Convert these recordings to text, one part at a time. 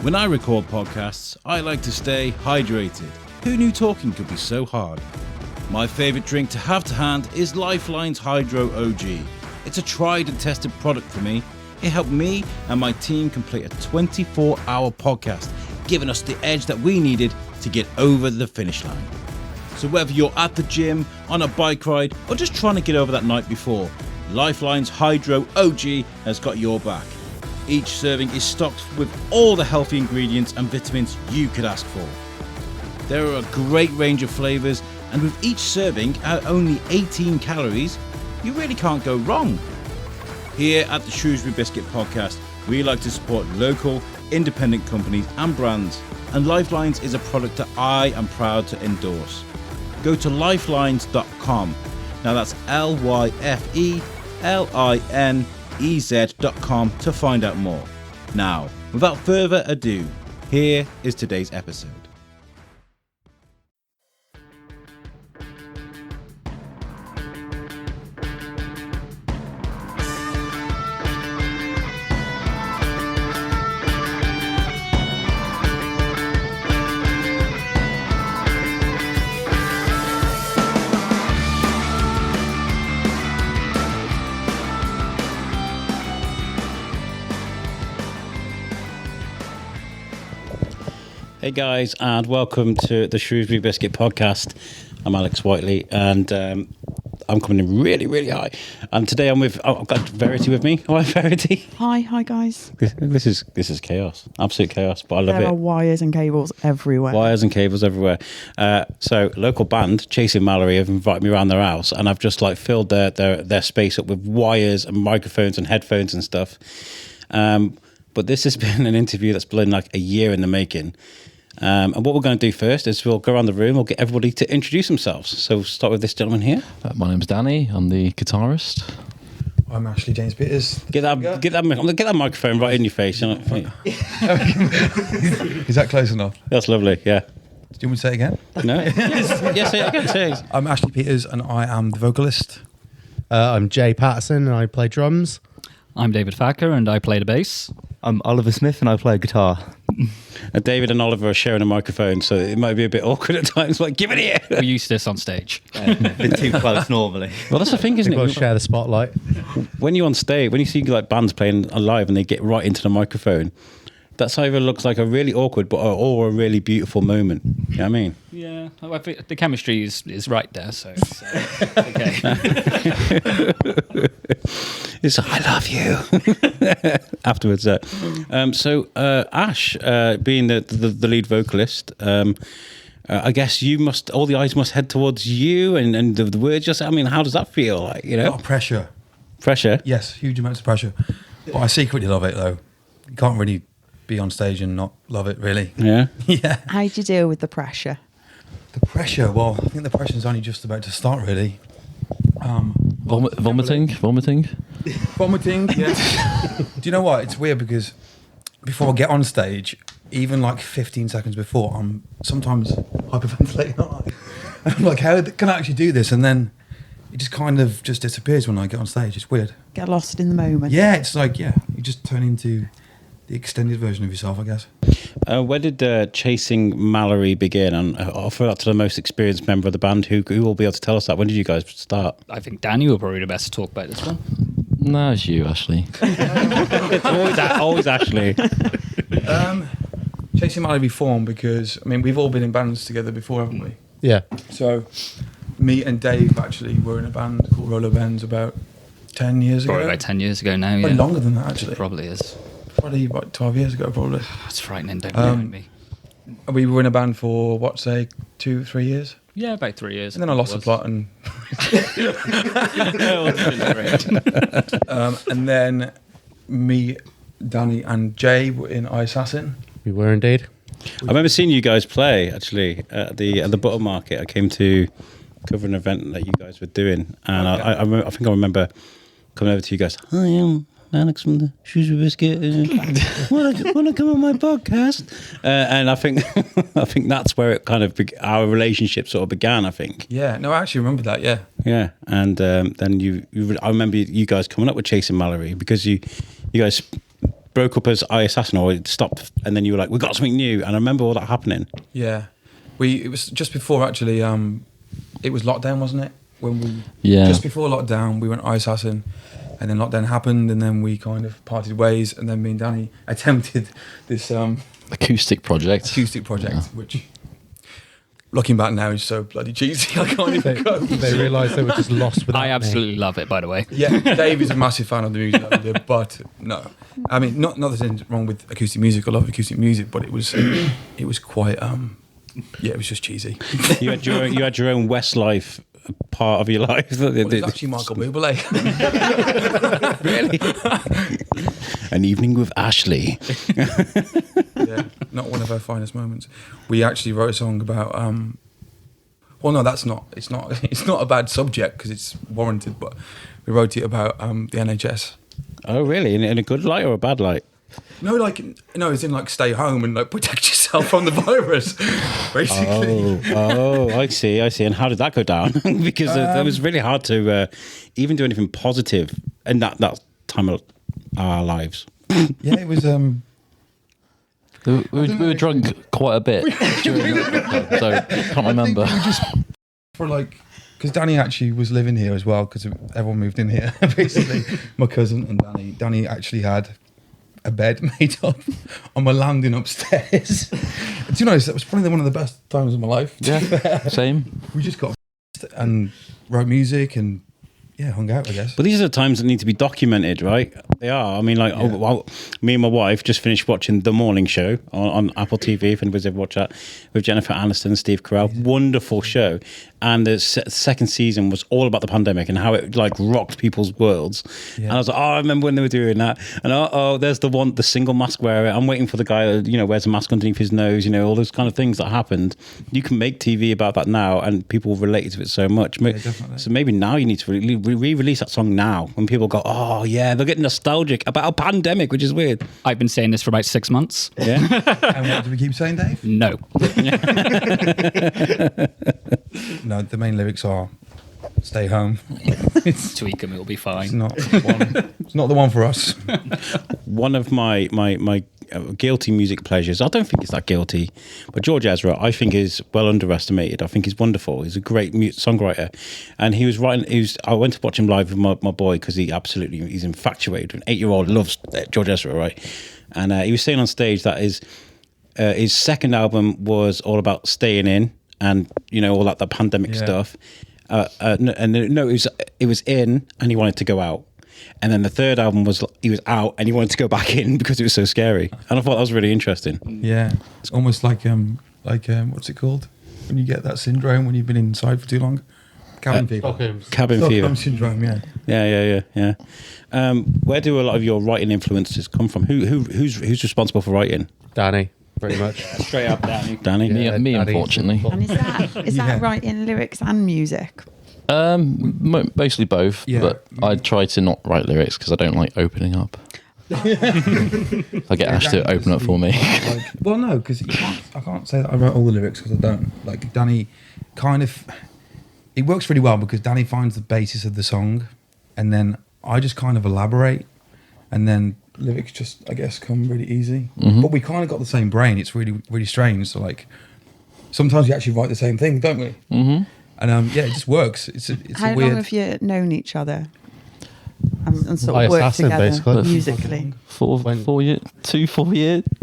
When I record podcasts, I like to stay hydrated. Who knew talking could be so hard? My favourite drink to have to hand is Lifeline's Hydro OG. It's a tried and tested product for me. It helped me and my team complete a 24-hour podcast, giving us the edge that we needed to get over the finish line. So whether you're at the gym, on a bike ride, or just trying to get over that night before, Lifeline's Hydro OG has got your back. Each serving is stocked with all the healthy ingredients and vitamins you could ask for. There are a great range of flavours, and with each serving at only 18 calories, you really can't go wrong. Here at the Shrewsbury Biscuit podcast, we like to support local, independent companies and brands, and Lifelines is a product that I am proud to endorse. Go to lifelines.com. Now that's LYFELINEZ.com to find out more. Now, without further ado, here is today's episode. Hey guys, and welcome to the Shrewsbury Biscuit podcast. I'm Alex Whiteley, and I'm coming in really high. And today I've got Verity with me. Hi, Verity. Hi guys. This is chaos, absolute chaos, but I love it. There are wires and cables everywhere. Wires and cables everywhere. So local band Chasing Mallory have invited me around their house, and I've just like filled their space up with wires and microphones and headphones and stuff. But this has been an interview that's been like a year in the making. And what we're going to do first is we'll go around the room. We'll get everybody to introduce themselves. So we'll start with this gentleman here. My name's Danny. I'm the guitarist. I'm Ashley James Peters. Get that microphone right in your face. You know? Is that close enough? That's lovely. Yeah. Do you want me to say it again? No. Yes. Say it again. Say it. I'm Ashley Peters, and I am the vocalist. I'm Jay Patterson, and I play drums. I'm David Thacker, and I play the bass. I'm Oliver Smith, and I play guitar. David and Oliver are sharing a microphone, so it might be a bit awkward at times. Like, give it here. We're used to this on stage. A bit too close normally. Well, that's the thing, isn't People it? share the spotlight. When you're on stage, when you see like bands playing live and they get right into the microphone, that's either looks like a really awkward or a really beautiful moment. You know what I mean? Yeah, I think the chemistry is right there, so it's okay. It's I love you. Afterwards, so Ash, being the lead vocalist, I guess you must. All the eyes must head towards you, and the words. Just, I mean, how does that feel? Like, you know, A lot of pressure. Pressure. Yes, huge amounts of pressure. But I secretly love it, though. You can't really be on stage and not love it, really. Yeah. Yeah. How do you deal with the pressure? The pressure. Well, I think the pressure's only just about to start, really. Vomiting. Vomiting. Yeah. Do you know what? It's weird because before I get on stage, even like 15 seconds before, I'm sometimes hyperventilating. I'm like, how can I actually do this? And then it just kind of just disappears when I get on stage. It's weird. Get lost in the moment. Yeah, it's like, you just turn into the extended version of yourself, I guess. Where did Chasing Mallory begin? And I'll throw that to the most experienced member of the band who will be able to tell us that. When did you guys start? I think Danny will probably be the best to talk about this one. No, it's you, Ashley. It's always Ashley. Chasing Mallory formed because, I mean, we've all been in bands together before, haven't we? Yeah. So, me and Dave actually were in a band called Roller Bends about 10 years Probably ago. about 10 years ago now, Probably yeah. longer than that, actually. Probably is. Probably about 12 years ago, probably. It's frightening, don't remind me. We were in a band for, 2-3 years? Yeah, about 3 years. And then I lost the plot and... and then me, Danny and Jay were in Assassin. We were indeed. I remember seeing you guys play actually at the Butter Market. I came to cover an event that you guys were doing, and okay. I think I remember coming over to you guys. Hi, I'm Alex from the Shrewsbury Biscuit. Want to come on my podcast? And I think that's where it kind of our relationship sort of began. I think. Yeah. No, I actually remember that. Yeah. Yeah, and then I remember you guys coming up with Chasing Mallory because you guys broke up as I Assassin, or it stopped, and then you were like, we got something new, and I remember all that happening. Yeah, it was just before actually. It was lockdown, wasn't it? When we just before lockdown, we went I Assassin, and then lockdown happened, and then we kind of parted ways, and then me and Danny attempted this acoustic project, which, looking back now, is so bloody cheesy. I can't even go. They realised they were just lost without I absolutely love it, by the way. Yeah, Dave is a massive fan of the music that we did, but no, I mean, not that there's anything wrong with acoustic music. I love acoustic music, but it was quite it was just cheesy. You had your own Westlife part of your life. Well, it was actually Michael Bublé. Really? An evening with Ashley. Yeah, not one of our finest moments. We actually wrote a song about. Well, no, that's not. It's not a bad subject because it's warranted. But we wrote it about the NHS. Oh, really? In a good light or a bad light? No, it's in like stay home and like protect yourself from the virus, basically. Oh, I see. And how did that go down? Because it was really hard to even do anything positive in that time of our lives. Yeah, it was. We were drunk quite a bit during that, so I can't remember. Because Danny actually was living here as well, because everyone moved in here, basically. My cousin and Danny actually had a bed made up on my landing upstairs. Do you know, that was probably one of the best times of my life. Yeah, same. We just got and wrote music and hung out, I guess. But these are the times that need to be documented, right? They are. I mean, like, me and my wife just finished watching The Morning Show on Apple TV, if anybody's ever watched that, with Jennifer Aniston and Steve Carell. Wonderful show. And the second season was all about the pandemic and how it like rocked people's worlds. Yeah. And I was like, I remember when they were doing that. And there's the single mask wearer. I'm waiting for the guy who wears a mask underneath his nose. All those kind of things that happened. You can make TV about that now, and people relate to it so much. Yeah, definitely. So maybe now you need to re-release that song now, when people go, oh yeah, they'll get nostalgic about a pandemic, which is weird. I've been saying this for about 6 months. Yeah. And what do we keep saying, Dave? No. No, the main lyrics are stay home. Tweak them, it'll be fine. It's not the one for us. One of my guilty music pleasures, I don't think it's that guilty, but George Ezra, I think, is well underestimated. I think he's wonderful. He's a great songwriter, and he was writing. I went to watch him live with my boy because he's infatuated. An 8-year-old loves George Ezra, right? And he was saying on stage that his second album was all about staying in and all that pandemic stuff. It was in, and he wanted to go out. And then the third album was he was out and he wanted to go back in because it was so scary. And I thought that was really interesting. Yeah, it's almost like what's it called when you get that syndrome when you've been inside for too long? Cabin fever. Cabin fever syndrome. Yeah. Yeah. Where do a lot of your writing influences come from? Who's responsible for writing? Danny, pretty much. Straight up, Danny. Danny. Me, Danny. unfortunately. And is that writing lyrics and music? Mostly both, but I try to not write lyrics because I don't like opening up. I get Ash to open up for me. Well, no, because I can't say that I wrote all the lyrics because I don't. Like Danny, it works really well because Danny finds the basis of the song, and then I just kind of elaborate, and then lyrics just, I guess, come really easy. Mm-hmm. But we kind of got the same brain. It's really, really strange. So like, sometimes we actually write the same thing, don't we? Mm-hmm. And it just works. It's How a weird... long have you known each other and sort I of worked Assassin, together basically. musically? 4 years,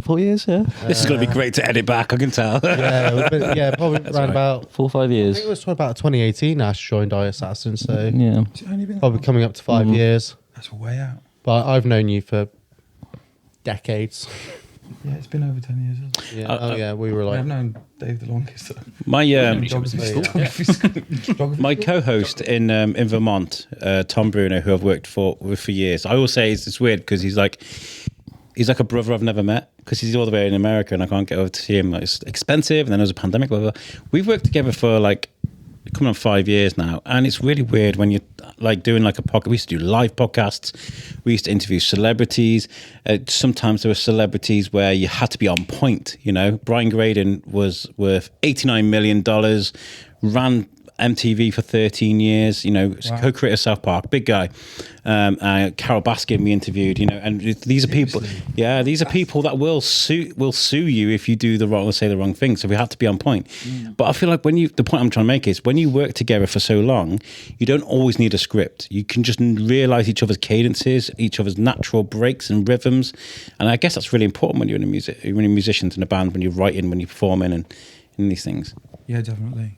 4 years, yeah. This is going to be great to edit back, I can tell. Probably around about 4 or 5 I years. think it was about 2018 Ash joined I Assassin, so Yeah. It's only been probably coming up to 5 years. That's way out. But I've known you for decades. Yeah, it's been over 10 years. Hasn't it? Yeah, we were like... I've known Dave the longest. My Geography my co-host in Vermont, Tom Bruno, who I've worked with for years, I always say it's weird because he's like a brother I've never met because he's all the way in America and I can't get over to see him. Like, it's expensive, and then there's a pandemic. Blah, blah. We've worked together for like coming on 5 years now, and it's really weird when you're like doing like a podcast. We used to do live podcasts, we used to interview celebrities. Sometimes there were celebrities where you had to be on point. Brian Graydon was worth $89 million, ran MTV for 13 years. You know, co-creator of South Park, big guy. Carol Baskin we interviewed. You know, and these are people. Yeah, these are people that will sue you if you do the wrong or say the wrong thing. So we have to be on point. But I feel like the point I'm trying to make is when you work together for so long, you don't always need a script. You can just realize each other's cadences, each other's natural breaks and rhythms, and I guess that's really important when you're when you're musicians in a band, when you're writing, when you're performing, and these things. Yeah, definitely.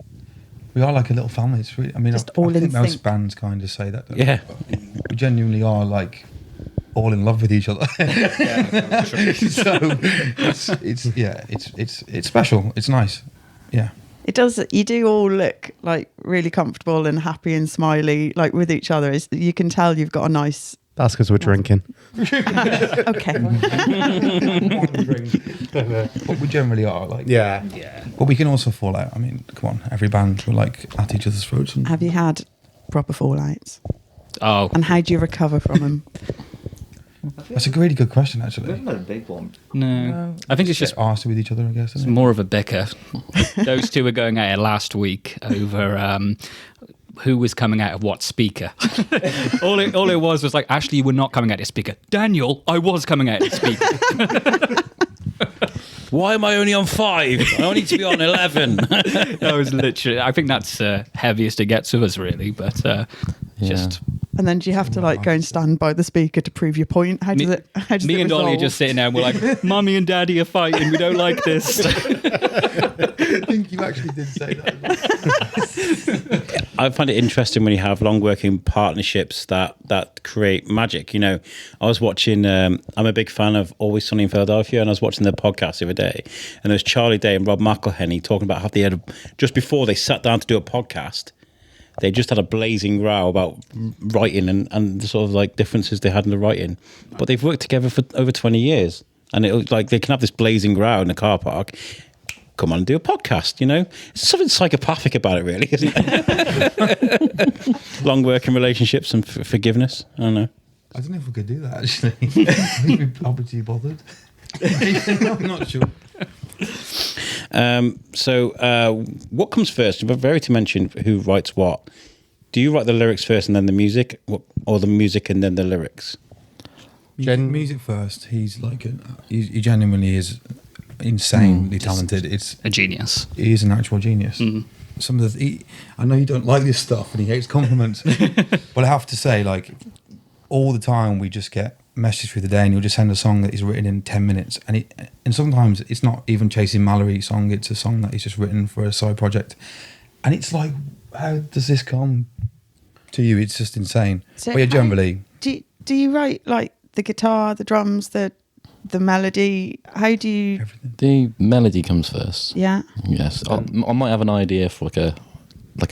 We are like a little family. It's really, I mean, Just I all in think most sync. bands kind of say that. Yeah. We genuinely are like all in love with each other. So it's special. It's nice. Yeah. It does. You do all look like really comfortable and happy and smiley, like with each other. You can tell you've got a nice. That's because we're drinking. Okay. But we generally are like. Yeah. But we can also fall out. I mean, come on, every band we're like at each other's throats. And Have you had proper fallouts? Oh, And how do you recover from them? that's a really good question, actually. Not a big one. no. I think it's just arsed with each other, I guess. it's Isn't it? more of a bicker. Those two were going at it last week over who was coming out of what speaker. all it was like, Ashley, you were not coming out of speaker. Daniel, I was coming out of speaker. Why am I only on 5? I only need to be on 11. That was literally. I think that's heaviest it gets with us, really. But just And then do you have to like go and stand by the speaker to prove your point? How does it? How does me it and Dolly are resolve? just sitting there and we're like, Mummy and Daddy are fighting. We don't like this. I think you actually did say that. I find it interesting when you have long working partnerships that create magic. You know, I was watching, I'm a big fan of Always Sunny in Philadelphia, and I was watching their podcast the other day, and there was Charlie Day and Rob McElhenney talking about how they had, just before they sat down to do a podcast, they just had a blazing row about writing and the sort of like differences they had in the writing. But they've worked together for over 20 years, and it was like they can have this blazing row in a car park. Come on and do a podcast, you know? There's something psychopathic about it, really, isn't it? Long working relationships and forgiveness. I don't know. I don't know if we could do that, actually. I'll be too bothered. I'm not sure. So what comes first? Verity mentioned who writes what. Do you write the lyrics first and then the music, or the music and then the lyrics? Music first. He's like, he genuinely is insanely talented. It's A genius. He is an actual genius. Some of I know you don't like this stuff and he hates compliments, but I have to say, like, all the time we just get messages through the day and he'll just send a song that he's written in 10 minutes, and sometimes it's not even Chasing Mallory song, it's a song that he's just written for a side project, and it's like, how does this come to you? It's just insane. So but yeah, generally, do you write like the guitar, the drums, the melody? How do you? everything. The melody comes first. Yeah. Yes, I might have an idea for like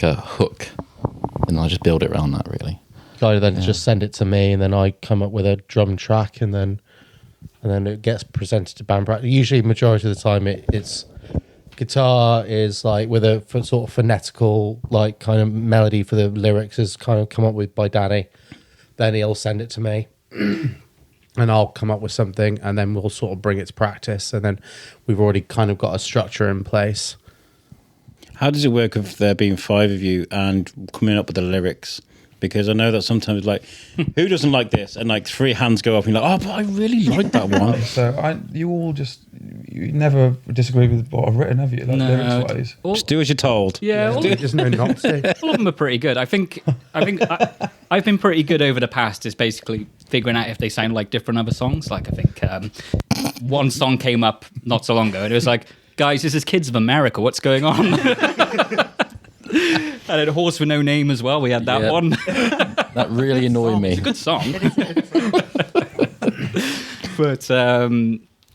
a hook, and I just build it around that. Really, Guy then just send it to me, and then I come up with a drum track, and then it gets presented to band practice. Usually, majority of the time, it's guitar is like with a sort of phonetical like kind of melody for the lyrics is kind of come up with by Danny. Then he'll send it to me. And I'll come up with something, and then we'll sort of bring it to practice, and then we've already kind of got a structure in place. How does it work if there being 5 of you and coming up with the lyrics? Because I know that sometimes, like, who doesn't like this? And like 3 hands go up, and you're like, oh, but I really like that one. So you never disagree with what I've written, have you? Like, lyrics wise. Just do as you're told. Yeah, There's no not to. all of them are pretty good. I've been pretty good over the past is basically figuring out if they sound like different other songs. Like I think one song came up not so long ago, and it was like, guys, this is Kids of America. What's going on? And a Horse with No Name as well. We had that one. that really annoyed me. It's a good song. But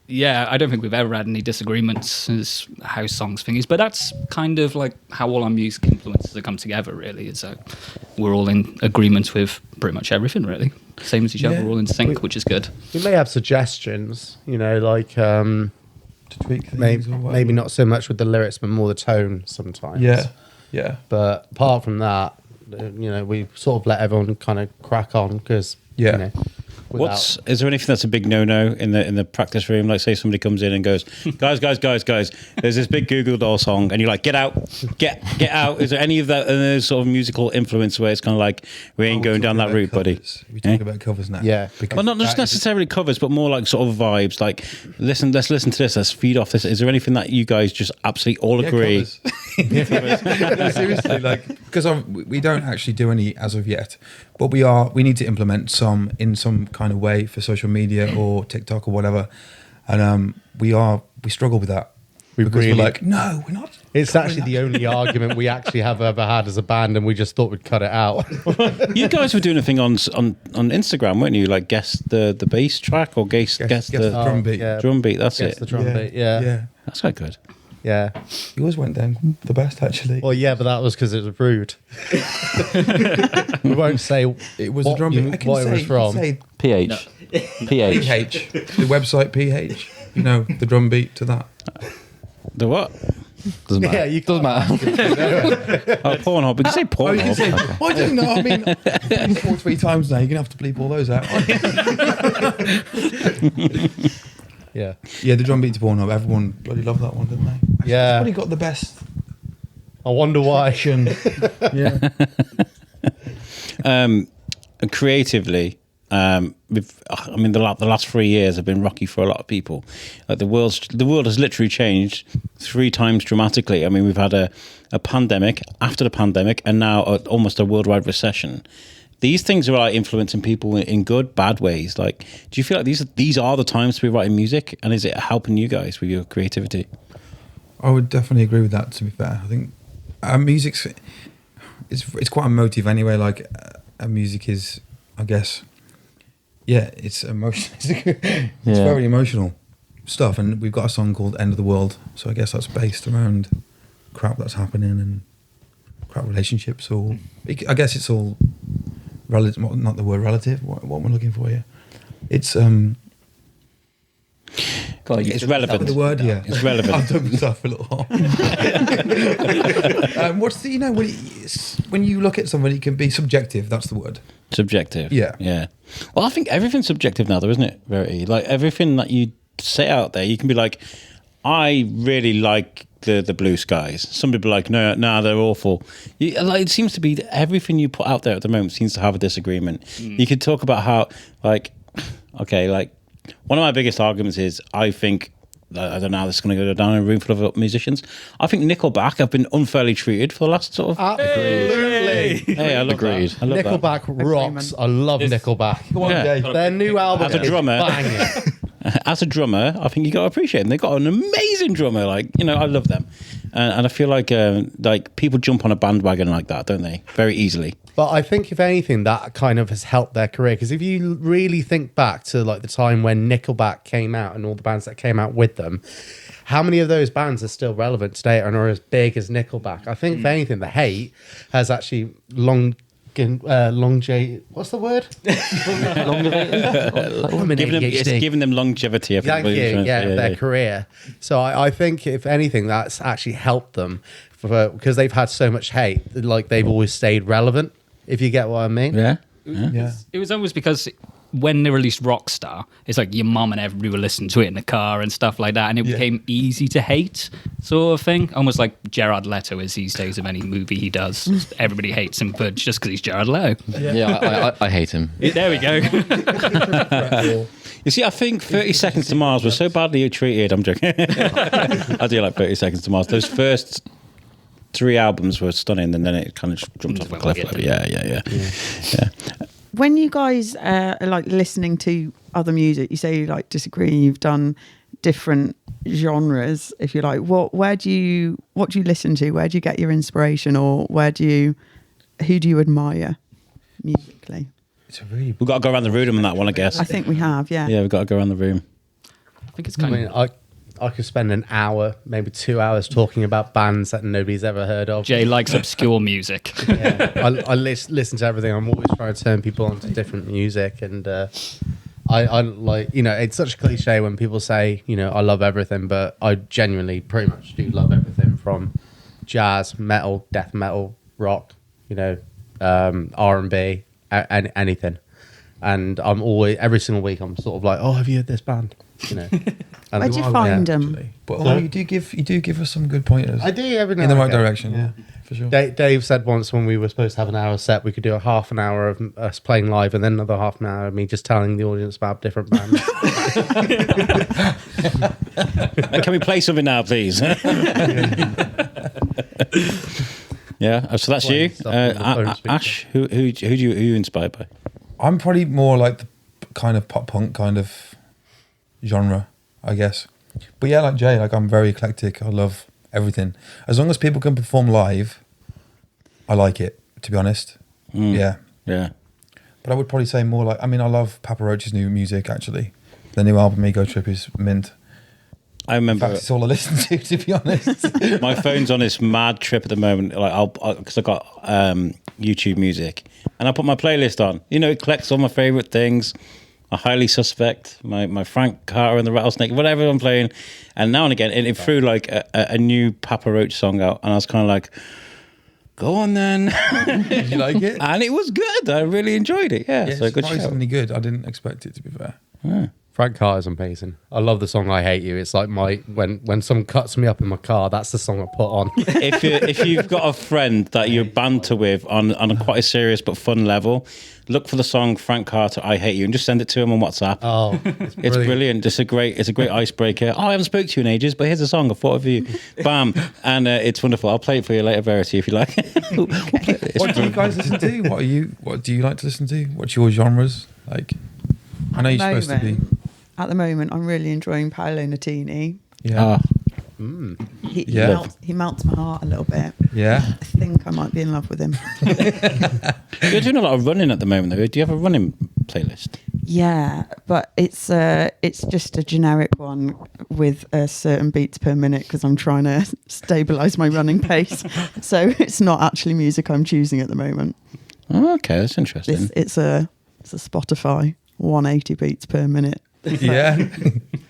yeah, I don't think we've ever had any disagreements as how songs thingies. But that's kind of like how all our music influences have come together, really. It's we're all in agreement with pretty much everything, really. Same as each other, we're all in sync, which is good. We may have suggestions, like To tweak things or whatever. maybe not so much with the lyrics, but more the tone sometimes. Yeah. But apart from that, we sort of let everyone kind of crack on because Yeah. Is there anything that's a big no-no in the practice room? Like, say somebody comes in and goes, guys, there's this big Google Doll song, and you're like, get out. Is there any of that those sort of musical influence where it's kind of like, we ain't going down that route, buddy? We talk about covers now. Yeah. Well, not just necessarily covers, but more like sort of vibes. Like, let's listen to this. Let's feed off this. Is there anything that you guys just absolutely all agree? No, seriously, like, because we don't actually do any as of yet, but we need to implement some in some kind of way for social media or TikTok or whatever, and we struggle with that. We're like, no, we're not. It's actually the only argument we actually have ever had as a band, and we just thought we'd cut it out. You guys were doing a thing on Instagram, weren't you? Like, guess the bass track or guess the drum beat. Yeah. Drum beat. That's Guess it. the drum beat. Yeah. That's quite good. Yeah. Yours went down the best, actually. Well, yeah, but that was because it was rude. We won't say It was a drum beat. I can what say, it was from. say PH. PH. PH. The website PH. You know, the drum beat to that. The what? Doesn't matter. Yeah, you Doesn't matter. Oh, Pornhub. You can say I Pornhub. don't know. I mean, 4 or 3 times now. You're going to have to bleep all those out. Yeah. Yeah, the drum beat to Pornhub. Everyone bloody loved that one, didn't they? Actually, Yeah. It's probably got the best I wonder why. action. Yeah. Creatively, the last 3 years have been rocky for a lot of people. Like, the world has literally changed 3 times dramatically. I mean, we've had a pandemic, after the pandemic, and now almost a worldwide recession. These things are like influencing people in good, bad ways. Like, do you feel like these are the times to be writing music, and is it helping you guys with your creativity? I would definitely agree with that, to be fair. I think music's it's quite emotive anyway. Like, music is, I guess, yeah, it's emotional. It's very emotional stuff, and we've got a song called "End of the World," so I guess that's based around crap that's happening and crap relationships. Or I guess it's all relative. Not the word relative. What am I looking for here? It's It's relevant. the word, yeah. It's relevant. I've done myself a little hard. What's the, when you look at somebody, it can be subjective. That's the word. Subjective. Yeah. Well, I think everything's subjective now, though, isn't it, Verity? Like, everything that you say out there, you can be like, I really like the blue skies. Somebody be like, no, they're awful. It seems to be that everything you put out there at the moment seems to have a disagreement. You could talk about how, like, okay, like, one of my biggest arguments is, I think, I don't know how this is going to go down in a room full of musicians. I think Nickelback have been unfairly treated for the last sort of... Absolutely. Hey, I love Agreed. that. I love Nickelback rocks. I love Nickelback. Go on, Yeah. Jay. Their new album As a is drummer. banging. As a drummer, I think you got to appreciate them. They've got an amazing drummer. Like, I love them. And I feel like people jump on a bandwagon like that, don't they? Very easily. But I think, if anything, that kind of has helped their career. Because if you really think back to like the time when Nickelback came out and all the bands that came out with them, how many of those bands are still relevant today and are as big as Nickelback? I think, if anything, the hate has actually what's the word? It's giving them longevity. Thank you. Their career. So I think, if anything, that's actually helped them because they've had so much hate. Like, they've always stayed relevant. If you get what I mean. Yeah. It was almost because when they released Rockstar, it's like your mum and everybody were listening to it in the car and stuff like that, and it became easy to hate, sort of thing. Almost like Gerard Leto is these days of any movie he does. Everybody hates him, but just because he's Gerard Leto. Yeah, I hate him. There we go. You see, I think 30 Seconds to Mars was so badly treated. I'm joking. I do like 30 Seconds to Mars. Those first 3 albums were stunning, and then it kind of jumped off a cliff. Yeah. When you guys are like listening to other music, you say you like disagreeing, you've done different genres, if you like. What do you listen to? Where do you get your inspiration, or who do you admire musically? We've got to go around the room on that one, I guess. I think we have, yeah. Yeah, we've got to go around the room. I think it's kind of... I could spend an hour, maybe 2 hours, talking about bands that nobody's ever heard of. Jay likes obscure music. Yeah, I listen to everything. I'm always trying to turn people onto different music, and I like, it's such a cliche when people say, I love everything, but I genuinely pretty much do love everything from jazz, metal, death metal, rock, R&B, and anything. and I'm always every single week I'm sort of like, oh, have you heard this band? You know. And Where'd you find them? Actually. But you do give us some good pointers. I do every now in the and right again. direction. Yeah, for sure. Dave said once when we were supposed to have an hour set, we could do a half an hour of us playing live and then another half an hour of me just telling the audience about different bands. Can we play something now, please? Yeah, so that's you. Stuff on the phone speaker. Ash, who are you inspired by? I'm probably more like the kind of pop punk kind of genre, I guess. But yeah, like Jay, like I'm very eclectic. I love everything. As long as people can perform live, I like it, to be honest. Yeah. Yeah. But I would probably say more like, I mean, I love Papa Roach's new music, actually. The new album, Ego Trip, is mint. I In remember fact, it's all I listen to be honest. my phone's on this mad trip at the moment. Like because I got YouTube Music, and I put my playlist on. You know, it collects all my favorite things. I Highly Suspect, my Frank Carter and the Rattlesnake, whatever I'm playing, and now and again it threw like a new Papa Roach song out, and I was kind of like, go on then. Did you like it? And it was good. I really enjoyed it. Yeah, Yeah, so good show. surprisingly good. I didn't expect it, to be fair. Yeah. Frank Carter's amazing. I love the song "I Hate You." It's like when someone cuts me up in my car, that's the song I put on. If you've got a friend that you banter with on a quite a serious but fun level, look for the song Frank Carter "I Hate You" and just send it to him on WhatsApp. Oh, It's brilliant. It's a great icebreaker. Oh, I haven't spoke to you in ages, but here's a song I thought of you. Bam, and it's wonderful. I'll play it for you later, Verity, if you like. What do you guys listen to? What do you like to listen to? What's your genres? Like, I know you're supposed to be. At the moment, I'm really enjoying Paolo Nutini. Yeah. He melts my heart a little bit. Yeah. I think I might be in love with him. You're doing a lot of running at the moment, though. Do you have a running playlist? Yeah, but it's just a generic one with a certain beats per minute because I'm trying to stabilise my running pace. So it's not actually music I'm choosing at the moment. Oh, okay, that's interesting. It's a Spotify 180 beats per minute. Yeah.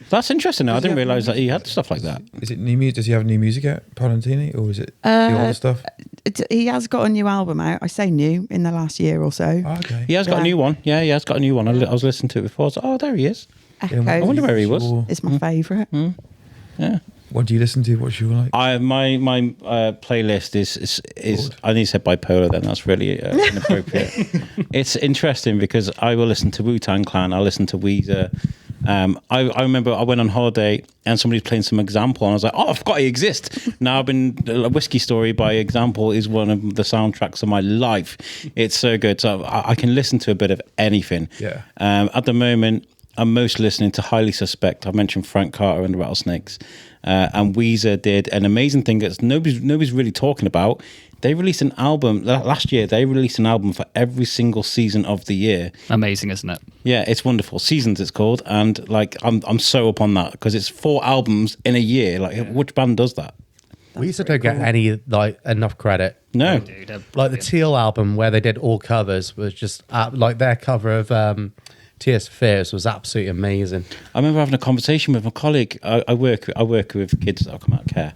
That's interesting. I didn't realise that he had stuff like that. Is it new music? Does he have new music out, Palantini, or is it the older stuff? He has got a new album out. I say new, in the last year or so. Oh, okay. He has got a new one. Yeah, he has got a new one. I was listening to it before. I was like, oh, there he is. Echo I wonder where he was. is my favourite. Yeah. What do you listen to? What's your like? My playlist is I need to say bipolar. Then that's really inappropriate. It's interesting because I will listen to Wu-Tang Clan. I listen to Weezer. I remember I went on holiday and somebody's playing some Example and I was like, oh, I forgot he exists. Now I've been a Whiskey Story by Example is one of the soundtracks of my life. It's so good. So I can listen to a bit of anything. Yeah. At the moment, I'm most listening to Highly Suspect. I mentioned Frank Carter and the Rattlesnakes. And Weezer did an amazing thing that nobody's really talking about. They released an album last year. They released an album for every single season of the year. Amazing, isn't it? Yeah, it's wonderful. Seasons, it's called, and like I'm so up on that because it's 4 albums in a year. Like, which band does that? we used to don't get any like enough credit. No, Dude, Like the Teal album where they did all covers was just like their cover of Tears for Fears was absolutely amazing. I remember having a conversation with my colleague. I work with kids that have come out of care.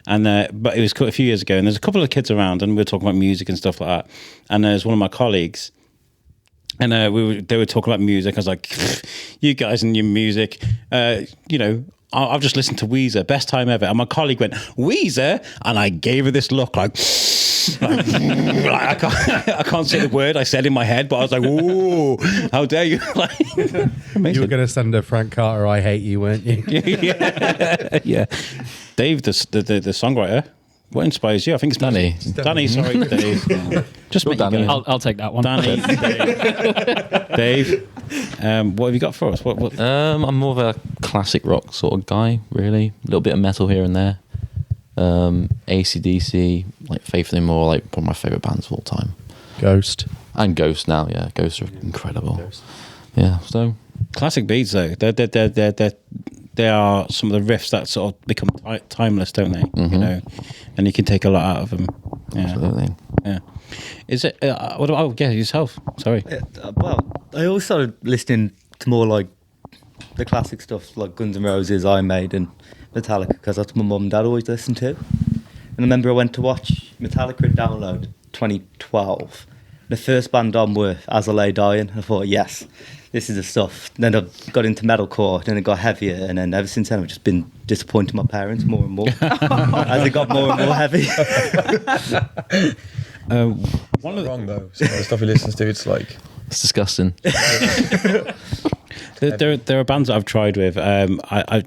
And but it was a few years ago, and there's a couple of kids around, and we were talking about music and stuff like that. And there's one of my colleagues, and they were talking about music. I was like, "You guys and your music, you know." I've just listened to Weezer, best time ever. And my colleague went, "Weezer," and I gave her this look like I can't say the word I said in my head, but I was like, "Ooh, how dare you!" Like, You were going to send a Frank Carter "I Hate You," weren't you? yeah. Dave, the songwriter, what inspires you? I think it's Danny. Danny, sorry, Dave. Just make Danny. I'll take that one. Danny, Dave. What have you got for us? What? I'm more of a classic rock sort of guy, really. A little bit of metal here and there. AC/DC, like Faith No More, like one of my favourite bands of all time. Ghost. And Ghost now, yeah. Ghosts are incredible. Yeah, so... Classic beats, though. They are some of the riffs that sort of become timeless, don't they? Mm-hmm. You know, and you can take a lot out of them. Yeah. Absolutely. Yeah. Is it? What about? Oh, yeah, yourself. Sorry. Well, I always started listening to more like the classic stuff, like Guns N' Roses, Iron Maiden, Metallica, because that's what my mum and dad always listened to. And I remember I went to watch Metallica in Download 2012, The first band on were As I Lay Dying. I thought, yes, this is the stuff. Then I got into metalcore, then it got heavier, and then ever since then I've just been disappointing my parents more and more as it got more and more heavy. One of the wrong though. Some of the stuff he listens to, it's like It's disgusting. There are bands that I've tried with. I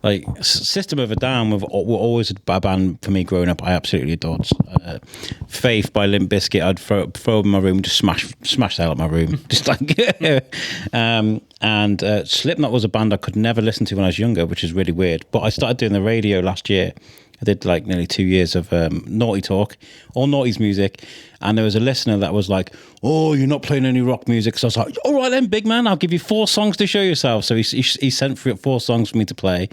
like System of a Down were always a band for me growing up. I absolutely adored. Faith by Limp Bizkit. I'd throw in my room, just smash the hell out of my room, just like. And Slipknot was a band I could never listen to when I was younger, which is really weird. But I started doing the radio last year. I did like nearly 2 years of Naughty Talk, all Naughty's music, and there was a listener that was like, "Oh, you're not playing any rock music." So I was like, "All right then, big man, I'll give you 4 songs to show yourself." So he sent 4 songs for me to play,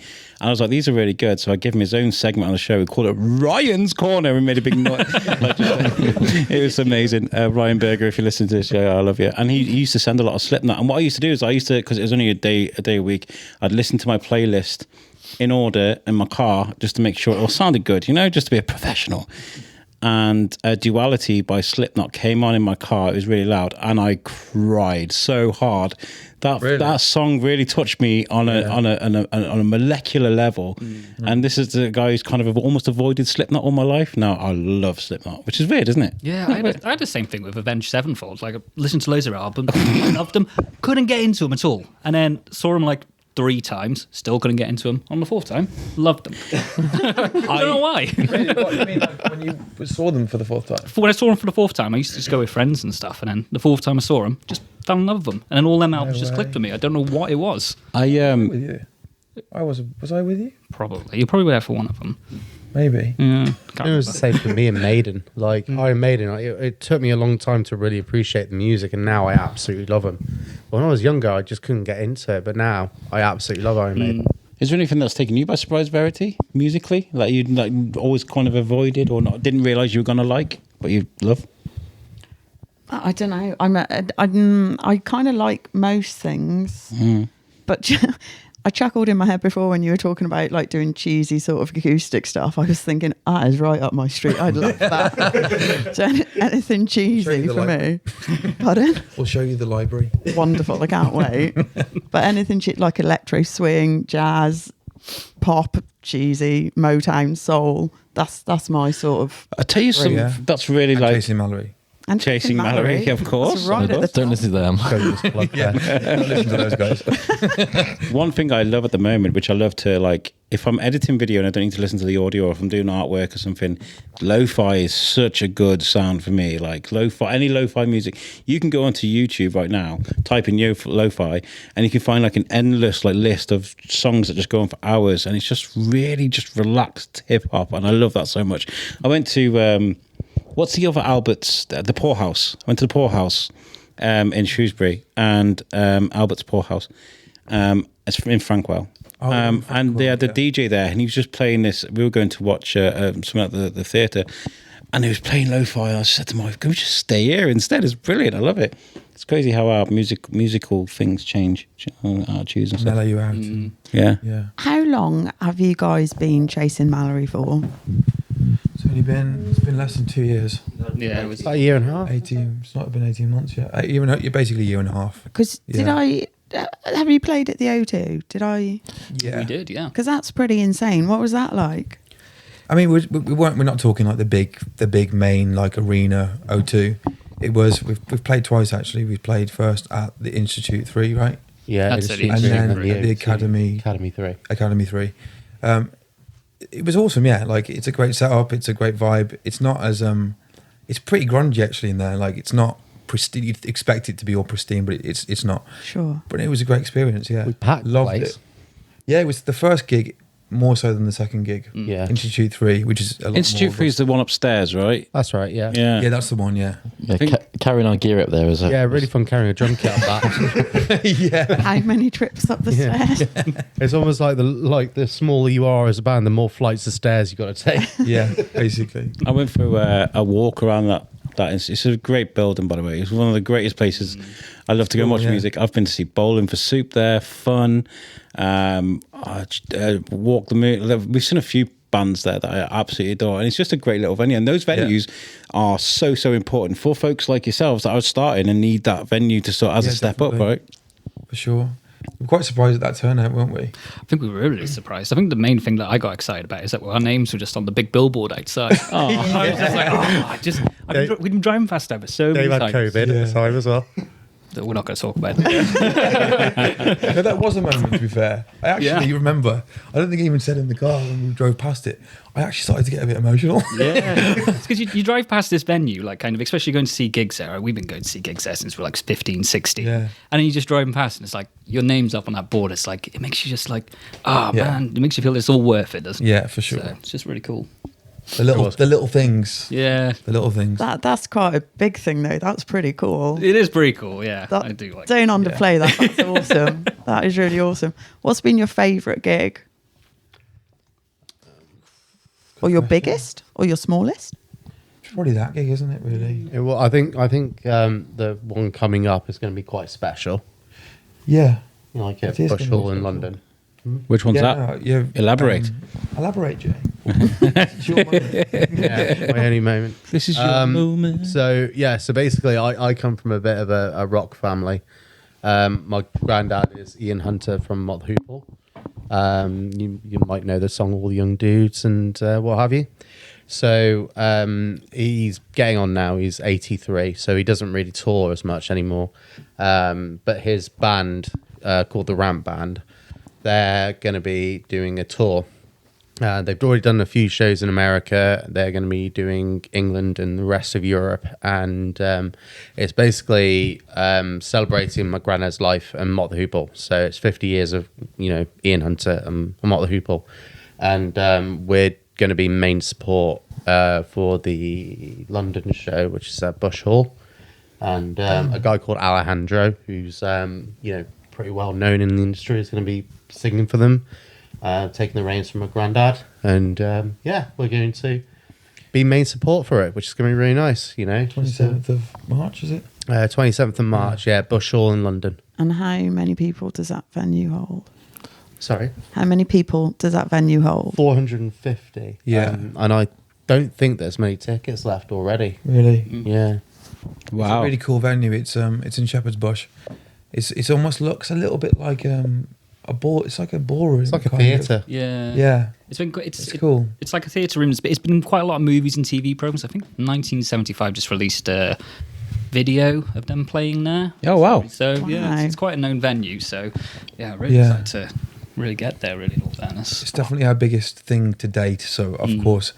and I was like, "These are really good." So I gave him his own segment on the show. We called it Ryan's Corner, and made a big noise. It was amazing. Ryan Berger, if you listen to this show, I love you. And he used to send a lot of Slipknot. And what I used to do is because it was only a day a week, I'd listen to my playlist in order in my car just to make sure it all sounded good, just to be a professional. And Duality by Slipknot came on in my car. It was really loud, and I cried so hard. That song really touched me on a molecular level. Mm-hmm. And this is the guy who's kind of almost avoided Slipknot all my life. Now I love Slipknot, which is weird, isn't it? Yeah, I had the same thing with Avenged Sevenfold. Like, I listened to loads of their albums, I loved them, couldn't get into them at all, and then saw them like 3 times, still couldn't get into them. On the 4th time, loved them. I don't know why. Really? What you mean, like when you saw them for the 4th time? When I saw them for the 4th time, I used to just go with friends and stuff, and then the 4th time I saw them, just fell in love with them, and then all them albums just clicked with me. I don't know what it was. With you. Was I with you? Probably. You probably were there for one of them. Maybe. Yeah. It was the same for me and Maiden. Like Iron Maiden, it took me a long time to really appreciate the music, and now I absolutely love them. When I was younger, I just couldn't get into it, but now I absolutely love Iron Maiden. Is there anything that's taken you by surprise, Verity, musically, that you always kind of avoided or didn't realise you were going to like, but you love? I don't know. I kind of like most things, but I chuckled in my head before when you were talking about like doing cheesy sort of acoustic stuff. I was thinking, that is right up my street. I'd love that. So anything cheesy for me. Pardon? We'll show you the library. Wonderful. I can't wait. But anything like electro swing, jazz, pop, cheesy, Motown, soul. That's my sort of. I tell you something. That's really like Chasing Mallory. And Chasing Mallory, of course. Right Don't listen to them. Don't listen to those guys. One thing I love at the moment, which I love to like, if I'm editing video and I don't need to listen to the audio, or if I'm doing artwork or something, lo-fi is such a good sound for me. Like any lo-fi music, you can go onto YouTube right now, type in lo-fi, and you can find like an endless list of songs that just go on for hours, and it's just really just relaxed hip hop, and I love that so much. I went to what's the other Albert's? The Poorhouse. I went to the Poorhouse in Shrewsbury, and Albert's Poorhouse. It's in Frankwell. And they had the DJ there, and he was just playing this. We were going to watch something at the theatre, and he was playing lo-fi. And I said to my wife, "Can we just stay here instead?" It's brilliant. I love it. It's crazy how our musical things change. Our choose and stuff. Mellow you out. Yeah. How long have you guys been chasing Mallory for? It's been less than 2 years. Yeah, it was About a year and a half. 18. It's not been 18 months yet. Basically a year and a half. Because have you played at the O2? Did I? Yeah, we did, yeah. Because that's pretty insane. What was that like? I mean, we're not talking like the big main like arena O2. It was we've played twice actually. We played first at the Institute 3, right? Yeah, That's it's it, And then at the Academy 3. Academy 3. It was awesome, yeah. Like, it's a great setup. It's a great vibe. It's not as it's pretty grungy actually in there. Like, it's not pristine. You'd expect it to be all pristine, but it's not. Sure. But it was a great experience. Yeah, We packed loved place. it. Yeah, it was the first gig more so than the second gig. Yeah. Institute 3, which is a lot Institute more 3 is the one upstairs, right? That's right, yeah. Yeah. Yeah, that's the one. Yeah. Yeah, carrying our gear up there is Yeah, really fun carrying a drum kit up that. Yeah. How many trips up the Yeah. stairs? It's almost like the smaller you are as a band, the more flights of stairs you've got to take. Yeah, basically. I went for a walk around that. It's a great building, by the way. It's one of the greatest places. I love to go and watch music. I've been to see Bowling for Soup there, fun. Walk the Moon. We've seen a few bands there that I absolutely adore, and it's just a great little venue. And those venues are so important for folks like yourselves that are starting and need that venue to sort as a step up, right? For sure. We're quite surprised at that turnout, weren't we? I think we were really surprised. I think the main thing that I got excited about is that our names were just on the big billboard outside. I was just like, we've been driving past over so many times. Dave had COVID at the time as well. That we're not going to talk about that. No, that was a moment, to be fair. I actually remember, I don't think I even said in the car when we drove past it, I actually started to get a bit emotional. Yeah. It's because you drive past this venue, like kind of, especially going to see gigs there. We've been going to see gigs there since we're like 15, 16. Yeah. And then you just driving past and it's like, your name's up on that board. It's like, it makes you just like, man, it makes you feel it's all worth it, doesn't it? Yeah, for sure. So it's just really cool. The little things. Yeah. The little things. That's quite a big thing, though. That's pretty cool. It is pretty cool, yeah. That- I do like Don't underplay that. That's awesome. That is really awesome. What's been your favourite gig? Or your biggest? Or your smallest? It's probably that gig, isn't it, really? Well, I think the one coming up is going to be quite special. Yeah. Like It at is Bush gonna be Hall in special. London. Which one's that? Yeah, Elaborate. Elaborate, Jay. It's your moment. Yeah, my only moment. This is your moment. So basically I come from a bit of a rock family. My granddad is Ian Hunter from Mott the Hoople. You might know the song All the Young Dudes and what have you. So he's getting on now. He's 83, so he doesn't really tour as much anymore. But his band, called the Ramp Band, they're going to be doing a tour. They've already done a few shows in America. They're going to be doing England and the rest of Europe. And it's basically celebrating my granddad's life and Mott the Hoople. So it's 50 years of, Ian Hunter and Mott the Hoople. And we're going to be main support for the London show, which is at Bush Hall. And a guy called Alejandro, who's, pretty well known in the industry, is going to be singing for them. Taking the reins from my granddad, and we're going to be main support for it, which is going to be really nice. 27th of March, is it? 27th of March, Bush Hall in London. And how many people does that venue hold? Sorry, How many people does that venue hold? 450. Yeah. And I don't think there's many tickets left already. Really? Yeah, It's a really cool venue. It's in Shepherd's Bush. It's almost looks a little bit like a ball. It's like a ballroom. it's like a kind of. theatre. Yeah. Yeah. It's been It's cool. It's like a theatre room. It's been in quite a lot of movies and TV programs. I think 1975 just released a video of them playing there. Oh, wow. So Wow. it's quite a known venue. So really excited to really get there. Really, in all fairness. It's definitely our biggest thing to date. So of course,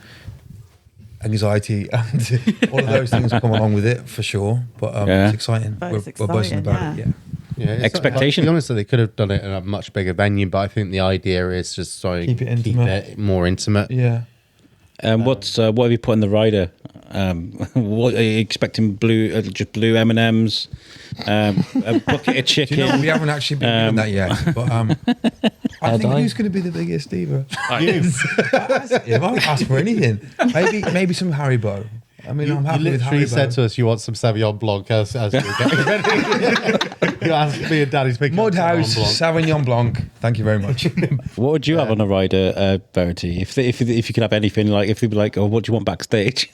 anxiety and all of those things come along with it for sure. But Yeah. it's exciting. But We're it's buzzing exciting, about it. Yeah. Yeah, it's Expectation. To be honest, they could have done it in a much bigger venue, but I think the idea is just Keep it intimate. it more intimate. Yeah. What have you put in the rider? What are you expecting? Just blue M&Ms, a bucket of chicken. Do you know, we haven't actually been doing that yet. But I think who's going to be the biggest diva? If I ask for anything, maybe some Haribo. I mean, I'm happy You with literally Haribo. said to us you want some Sauvignon Blanc as you were getting ready. You asked me and Daddy's picking up Mudhouse Sauvignon Blanc. Sauvignon Blanc. Thank you very much. What would you have on a rider, Verity? If you could have anything, like if they'd be like, "Oh, what do you want backstage?"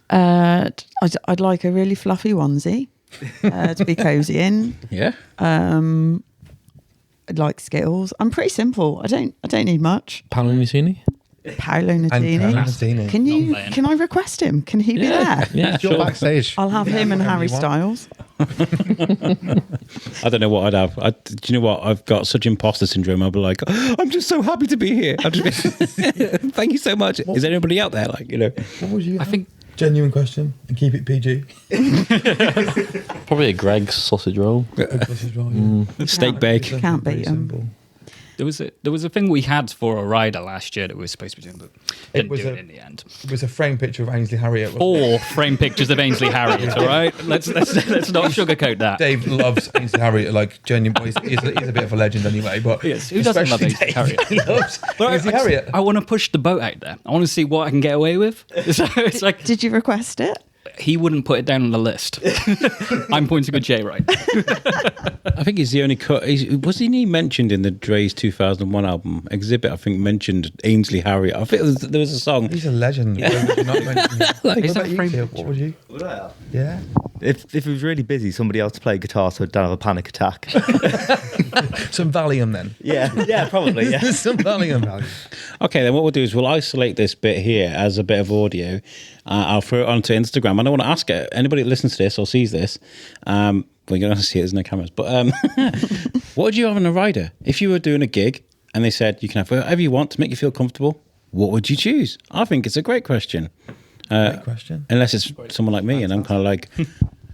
I'd like a really fluffy onesie to be cozy in. Yeah. I'd like Skittles. I'm pretty simple. I don't need much. Paolo Nutini? Paolo Nutini. Nutini. Can I request him? Can he be there? Yeah, You're backstage. I'll have him and whatever Harry you want. Styles. I don't know what I'd have. Do you know what? I've got such imposter syndrome. I'll be like, I'm just so happy to be here. Thank you so much. Is there anybody out there? What would you I think genuine question and keep it PG. Probably a Greg's sausage roll. Steak bake. Can't beat 'em. there was a thing we had for a rider last year that we were supposed to be doing, but didn't was do a- it in the end. It was a framed picture of Ainsley Harriot. wasn't it? 4 frame pictures of Ainsley Harriot. All right, let's not sugarcoat that. Dave loves Ainsley Harriot, like genuine. He's a bit of a legend anyway. But Yes, who doesn't love especially Ainsley Harriot? Dave loves Ainsley Harriot. I want to push the boat out there. I want to see what I can get away with. So it's like Did you request it? he wouldn't put it down on the list. I'm pointing at Jay right now. I think he's the only wasn't he mentioned in the Dre's 2001 album Exhibit? I think mentioned Ainsley Harriot. I think there was a song. He's a legend. Yeah. Not mentioned. Like, what about you, Phil? What would you? Yeah. If it was really busy, somebody else to play guitar so I don't have a panic attack. Some Valium then. Yeah, probably. Yeah. Some Valium. Okay, then what we'll do is we'll isolate this bit here as a bit of audio. I'll throw it onto Instagram. And I want to ask anybody that listens to this or sees this, well, you're going to see it, there's no cameras, but what would you have in a rider? If you were doing a gig and they said you can have whatever you want to make you feel comfortable, what would you choose? I think it's a great question. Great question. Unless it's someone like me and I'm kind of like,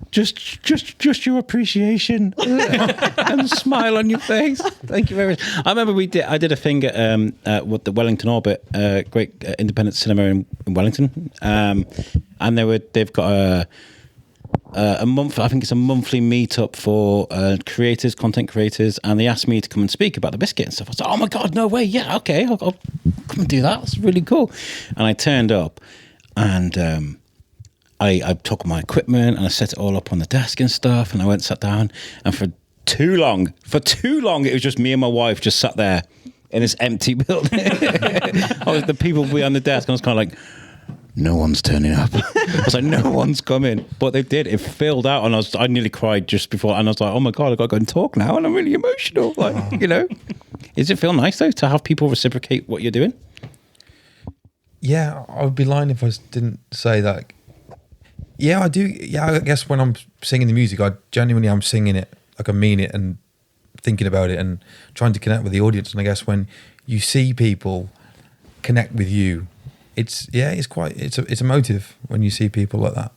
just your appreciation and a smile on your face. Thank you very much. I remember I did a thing at what the Wellington Orbit, great independent cinema in Wellington, and they've got a month. I think it's a monthly meetup for creators, content creators, and they asked me to come and speak about the biscuit and stuff. I was like, oh my god, no way! Yeah, okay, I'll come and do that. That's really cool. And I turned up, and I took my equipment and I set it all up on the desk and stuff, and I went and sat down, and for too long it was just me and my wife just sat there in this empty building. The people behind the desk, and I was kind of like, no one's turning up. I was like, no one's coming, but they did. It filled out, and I nearly cried just before, and I was like, oh my god, I've got to go and talk now, and I'm really emotional. Like, you know, does it feel nice though to have people reciprocate what you're doing? Yeah, I would be lying if I didn't say that. Yeah, I do. Yeah, I guess when I'm singing the music, I genuinely am singing it like I mean it and thinking about it and trying to connect with the audience. And I guess when you see people connect with you, it's a motive when you see people like that.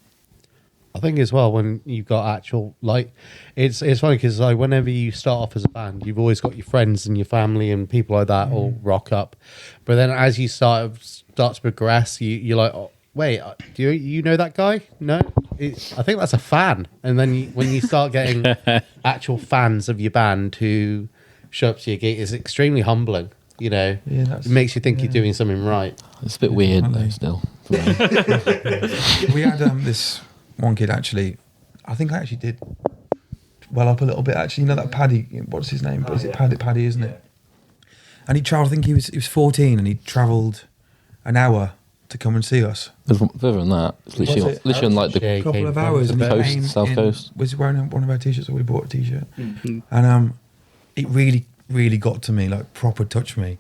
I think as well when you've got actual like it's funny because like whenever you start off as a band, you've always got your friends and your family and people like that all rock up, but then as you start to progress, you're like, oh, wait, do you know that guy? No, I think that's a fan. And then when you start getting actual fans of your band who show up to your gig, it's extremely humbling. You know, it makes you think you're doing something right. It's a bit weird though still. We had this one kid actually, I think I actually did well up a little bit actually. You know that Paddy, what's his name? But is it Paddy, isn't it? And he travelled, I think he was 14 and he travelled an hour to come and see us. Further than that, it's literally on like the couple of hours. The coast, south coast. Was wearing one of our t-shirts, so we bought a t-shirt. And it really, really got to me, like proper touched me.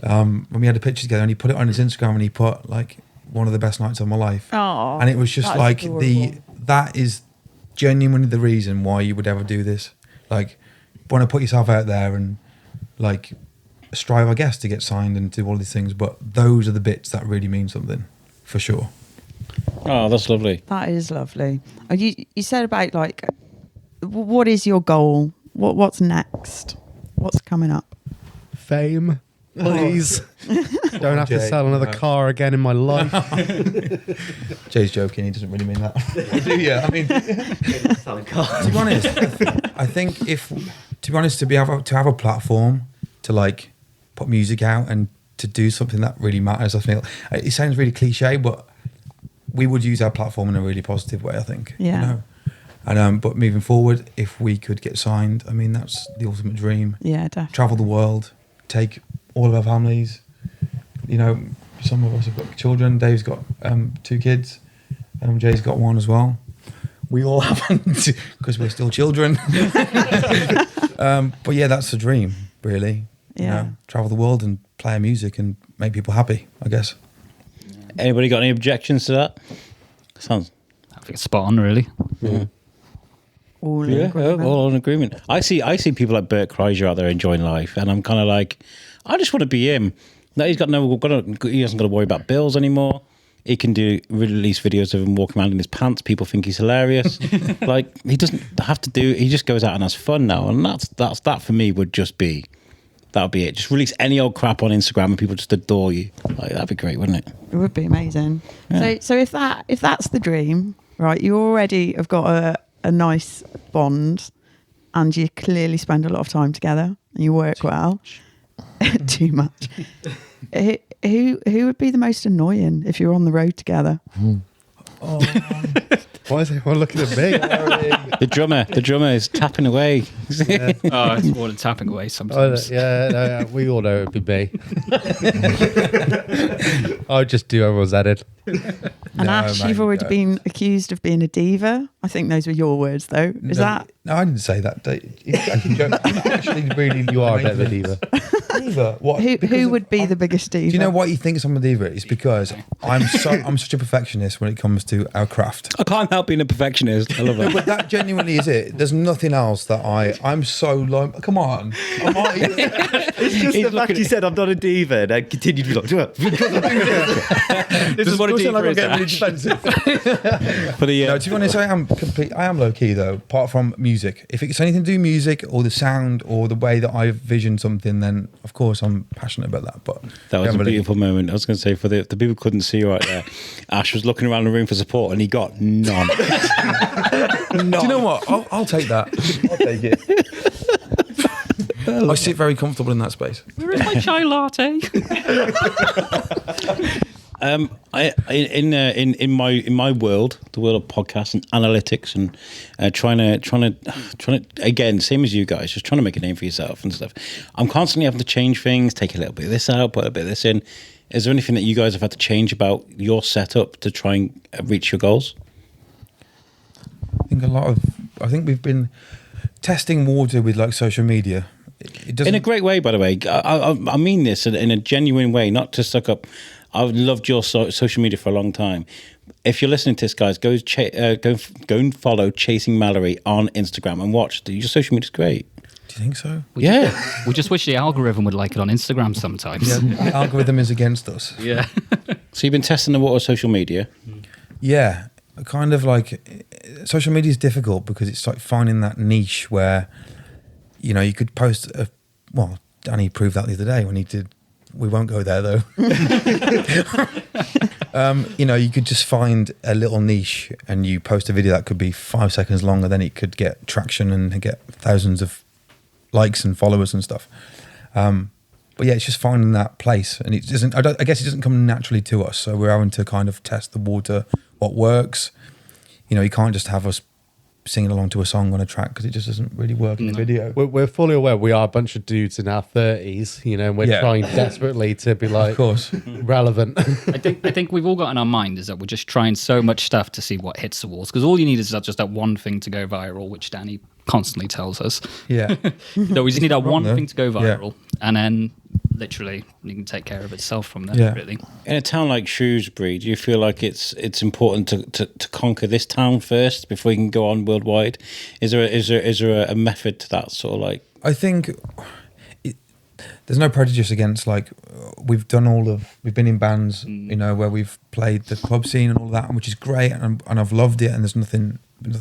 When we had a picture together and he put it on his Instagram and he put like one of the best nights of my life. Oh, and it was just like adorable. that is genuinely the reason why you would ever do this. Like, want to put yourself out there and like strive, I guess, to get signed and do all these things. But those are the bits that really mean something, for sure. Oh, that's lovely. That is lovely. You said about like, what is your goal? What's next? What's coming up? Fame, please. Don't have to sell another car again in my life. Jay's joking. He doesn't really mean that. Do you? I mean, to be honest, I think to have a platform to like put music out and to do something that really matters, I feel it sounds really cliche, but we would use our platform in a really positive way, I think. Yeah. You know? And but moving forward, if we could get signed, I mean, that's the ultimate dream. Yeah, definitely. Travel the world, take all of our families. You know, some of us have got children. Dave's got 2 kids. Jay's got 1 as well. We all haven't because we're still children. But yeah, that's the dream, really. Yeah. You know, travel the world and play our music and make people happy, I guess. Anybody got any objections to that? I think it's spot on, really. Yeah. All in agreement. I see people like Bert Kreischer out there enjoying life, and I'm kind of like, I just want to be him. No, he hasn't got to worry about bills anymore. He can release videos of him walking around in his pants. People think he's hilarious. Like, he doesn't have to he just goes out and has fun now, and that for me would just be. That would be it. Just release any old crap on Instagram and people just adore you. Like, that'd be great, wouldn't it? It would be amazing. Yeah. So if that's the dream, right? You already have got a nice bond, and you clearly spend a lot of time together, and you work well. Too much. Who would be the most annoying if you're on the road together? Why is everyone looking at me? The drummer is tapping away. Oh, it's more than tapping away sometimes. We all know it'd be me. I'll just do everyone's edit. And Ash, you've already been accused of being a diva. I think those were your words, though. Is that? No, I didn't say that. Actually, really, You are a bit of a diva. Diva. What? Who would be the biggest diva? Do you know why he thinks I'm a diva? It's because I'm such a perfectionist when it comes to our craft. I can't help being a perfectionist. I love No, it. but that genuinely is it. There's nothing else that I'm so like. Come on, It's just the fact you said I'm not a diva and I continued to be like, This is what a diva is. really defensive. For the, No, to be honest, I am low key though. Apart from music, if it's anything to do with music or the sound or the way that I vision something, then of course I'm passionate about that. But that was a generally- beautiful moment. I was going to say, for the people who couldn't see right there, Ash was looking around the room for support and he got none. Do you know what? I'll take that. I'll take it. I sit very comfortable in that space. Where is my chai latte? In my world, the world of podcasts and analytics, and trying to again, same as you guys, just trying to make a name for yourself and stuff. I'm constantly having to change things, take a little bit of this out, put a bit of this in. Is there anything that you guys have had to change about your setup to try and reach your goals? I think we've been testing water with like social media. It doesn't. In a great way, by the way. I mean this in a genuine way, not to suck up. I've loved your social media for a long time. If you're listening to this, guys, go and follow Chasing Mallory on Instagram and watch. Your social media is great. Do you think so? We just wish the algorithm would like it on Instagram sometimes. Yeah, the algorithm is against us. Yeah. So you've been testing the water of social media. Yeah, kind of like social media is difficult because it's like finding that niche where, you know, you could post Danny proved that the other day when he did. We won't go there though. You know, you could just find a little niche and you post a video that could be 5 seconds long, and then it could get traction and get thousands of likes and followers and stuff. But yeah, it's just finding that place, and it doesn't. I guess it doesn't come naturally to us, so we're having to kind of test the water, what works. You know, you can't just have us singing along to a song on a track because it just doesn't really work in the video. We're fully aware we are a bunch of dudes in our 30s, you know, and we're trying desperately to be like, Of course. relevant. I think we've all got in our mind is that we're just trying so much stuff to see what hits the walls, because all you need is just that one thing to go viral, which Danny constantly tells us. Yeah. So we just need that one though. thing to go Yeah. viral, and then literally you can take care of itself from there. Yeah. Really. In a town like Shrewsbury, do you feel like it's important to conquer this town first before you can go on worldwide? Is there a method to that sort of like? I think there's no prejudice against, like, we've been in bands, you know, where we've played the club scene and all that, which is great, and I've loved it, and there's nothing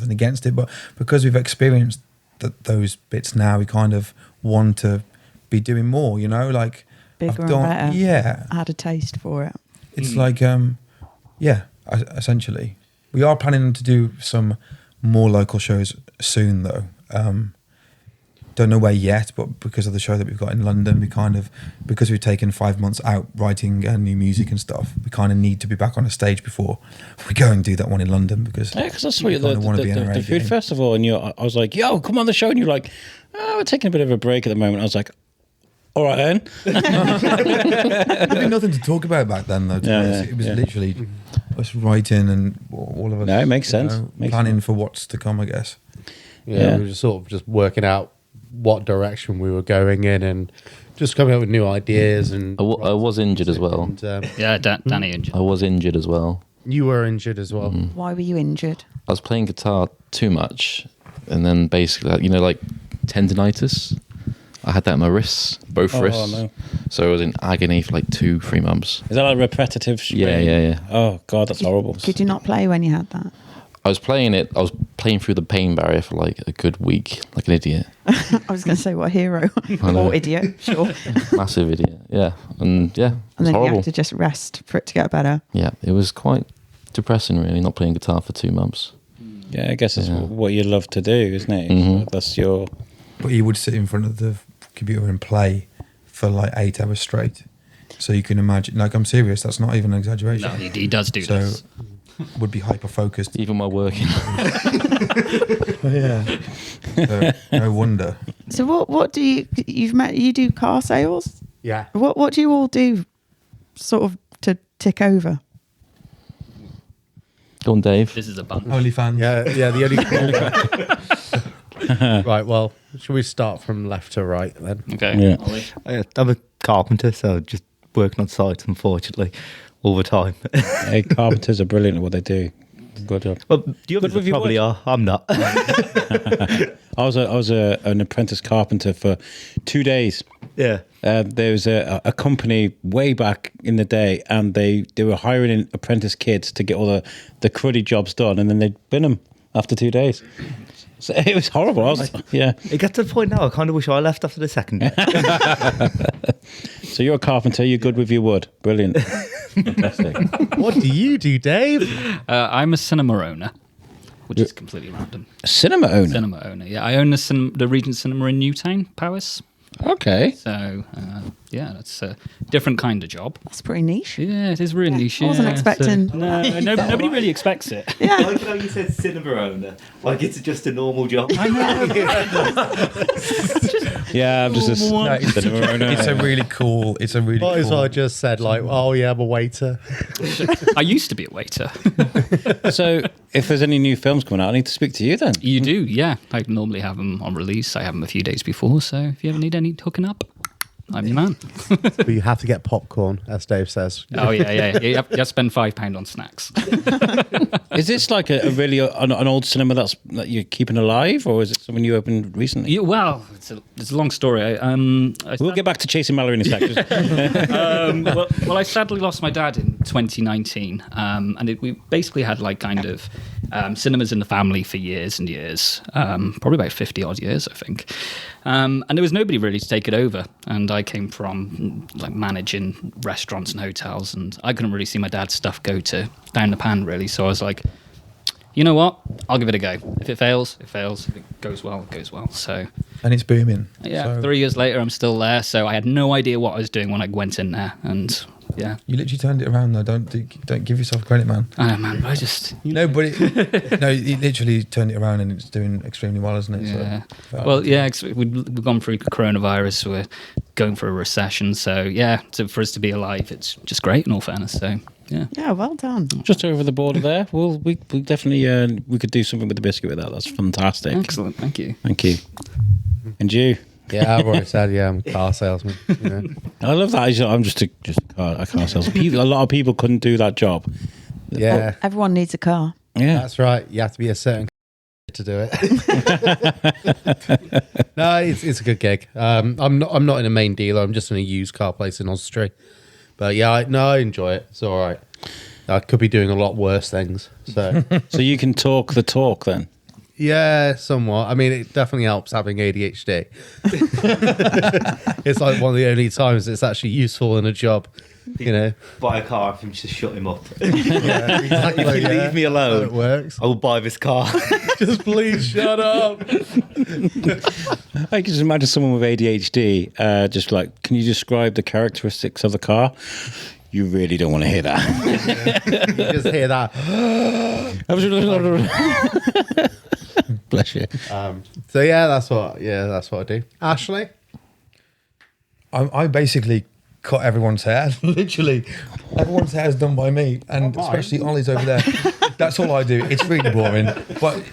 against it, but because we've experienced those bits now, we kind of want to be doing more, you know, like Bigger and better. Yeah, I had a taste for it. it's like essentially we are planning to do some more local shows soon though. Don't know where yet, but because of the show that we've got in London, because we've taken 5 months out writing new music and stuff, we kind of need to be back on a stage before we go and do that one in London, because I saw you at the food festival, and I was like, "Yo, come on the show," and you're like, "Oh, we're taking a bit of a break at the moment." I was like, "All right then." There'd be nothing to talk about back then, though. It was literally us writing and all of us. No, it makes sense. Planning for what's to come, I guess. Yeah, we were sort of just working out what direction we were going in and just coming up with new ideas. And I was injured as well. And, Yeah, Danny injured. I was injured as well. you were injured as well. Why were you injured? I was playing guitar too much, and then basically, you know, like tendonitis. I had that in my wrists, both wrists. No. So I was in agony for like 2-3 months. Is that like repetitive strain? Yeah. Oh God, that's horrible. Could you not play when you had that? I was playing through the pain barrier for like a good week, like an idiot. I was going to say, what a hero. know. Or idiot, sure. Massive idiot. Yeah. And yeah, it And was then you horrible. had to just rest for it to get better. Yeah, it was quite depressing, really, not playing guitar for 2 months. Yeah, I guess that's what you love to do, isn't it? Mhm. That's your. But you would sit in front of the computer and play for like 8 hours straight. So you can imagine, like, I'm serious, that's not even an exaggeration. No, he does do So this. would be hyper focused. Even while working. Yeah. So, no wonder. So what do you do car sales? Yeah. What do you all do sort of to tick over? Go on, Dave. This is a bunch. OnlyFans. Yeah, the only Right, well, should we start from left to right then? Okay. Yeah. Ollie. I'm a carpenter, so just working on sites, unfortunately, all the time. Hey, carpenters are brilliant at what they do. Good job. Well, the others with your probably are. I'm not. I was an apprentice carpenter for 2 days. Yeah. There was a company way back in the day, and they were hiring apprentice kids to get all the cruddy jobs done, and then they'd bin them after 2 days. So it was horrible. Yeah. It got to the point now, I kind of wish I left after the second day. So you're a carpenter. You're good with your wood. Brilliant. Fantastic. What do you do, Dave? I'm a cinema owner, which is completely random. A cinema owner. Cinema owner, yeah. I own the Regent Cinema in Newtown, Powys. Okay. So, yeah, that's a different kind of job. That's pretty niche. Yeah, it is really niche. I wasn't yeah. expecting. No, nobody really expects it. Yeah. I like how you said cinema owner. Like it's just a normal job. Yeah, I'm just a No, cinema owner. It's a really cool. Might as well I just said like, oh yeah, I'm a waiter. I used to be a waiter. So if there's any new films coming out, I need to speak to you then. You do, yeah. I normally have them on release. I have them a few days before. So if you ever need any hooking up, I'm your man. But you have to get popcorn, as Dave says. Oh, yeah. You have to spend £5 on snacks. Is this like a really an old cinema that you're keeping alive, or is it something you opened recently? Yeah, well, it's a long story. We'll get back to Chasing Mallory in a second. Well, I sadly lost my dad in 2019, and we basically had like kind of cinemas in the family for years and years, probably about 50 odd years, I think. And there was nobody really to take it over. And I came from like managing restaurants and hotels, and I couldn't really see my dad's stuff go to down the pan really. So I was like, you know what? I'll give it a go. If it fails, it fails. If it goes well, it goes well. So And it's booming. yeah, So 3 years later, I'm still there. So I had no idea what I was doing when I went in there, and yeah. you literally turned it around though. Don't give yourself credit, man. I know, man. But I just No, but you literally turned it around and it's doing extremely well, isn't it? yeah. So, Well, yeah, 'cause we've gone through coronavirus. We're going for a recession. So yeah, for us to be alive, it's just great. In all fairness, so yeah. Yeah, well done. Just over the border there. Well, we definitely we could do something with the biscuit with that. That's fantastic. Excellent. Thank you. Thank you. And you. Yeah, I've already said, yeah, I'm a car salesman. You know. I love that. I'm just a car salesman. A lot of people couldn't do that job. Yeah, Everyone needs a car. Yeah. that's right. You have to be a certain to do it. No, it's a good gig. I'm not in a main dealer. I'm just in a used car place in Osprey. But yeah, I enjoy it. It's all right. I could be doing a lot worse things. So So you can talk the talk then. yeah, somewhat. I mean, it definitely helps having ADHD. It's like one of the only times it's actually useful in a job. You know, Buy a car if you just shut him up. yeah, exactly. If you leave me alone, it works. I will buy this car. Just please shut up. I can just imagine someone with ADHD, just like, can you describe the characteristics of the car? You really don't want to hear that. You just hear that. Bless you. So yeah, that's what I do. Ashley, I basically cut everyone's hair. Literally, everyone's hair is done by me, and especially Ollie's over there. That's all I do. It's really boring, but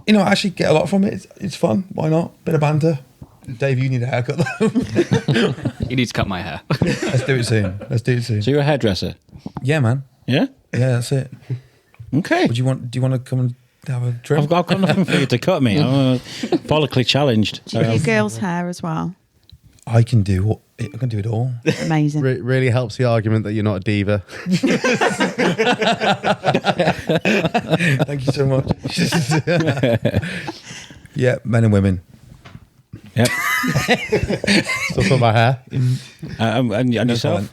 I actually get a lot from it. It's fun. Why not? Bit of banter. Dave, you need a haircut though. You need to cut my hair. Let's do it soon. So you're a hairdresser? Yeah, man. Yeah? Yeah, that's it. Okay. Do you want to come and have a trim? I've got nothing for you to cut me. I'm follically challenged. Do you do girls' hair as well? I can do it all. Amazing. really helps the argument that you're not a diva. Thank you so much. Yeah, men and women. Yep. Still talking about hair. And yourself?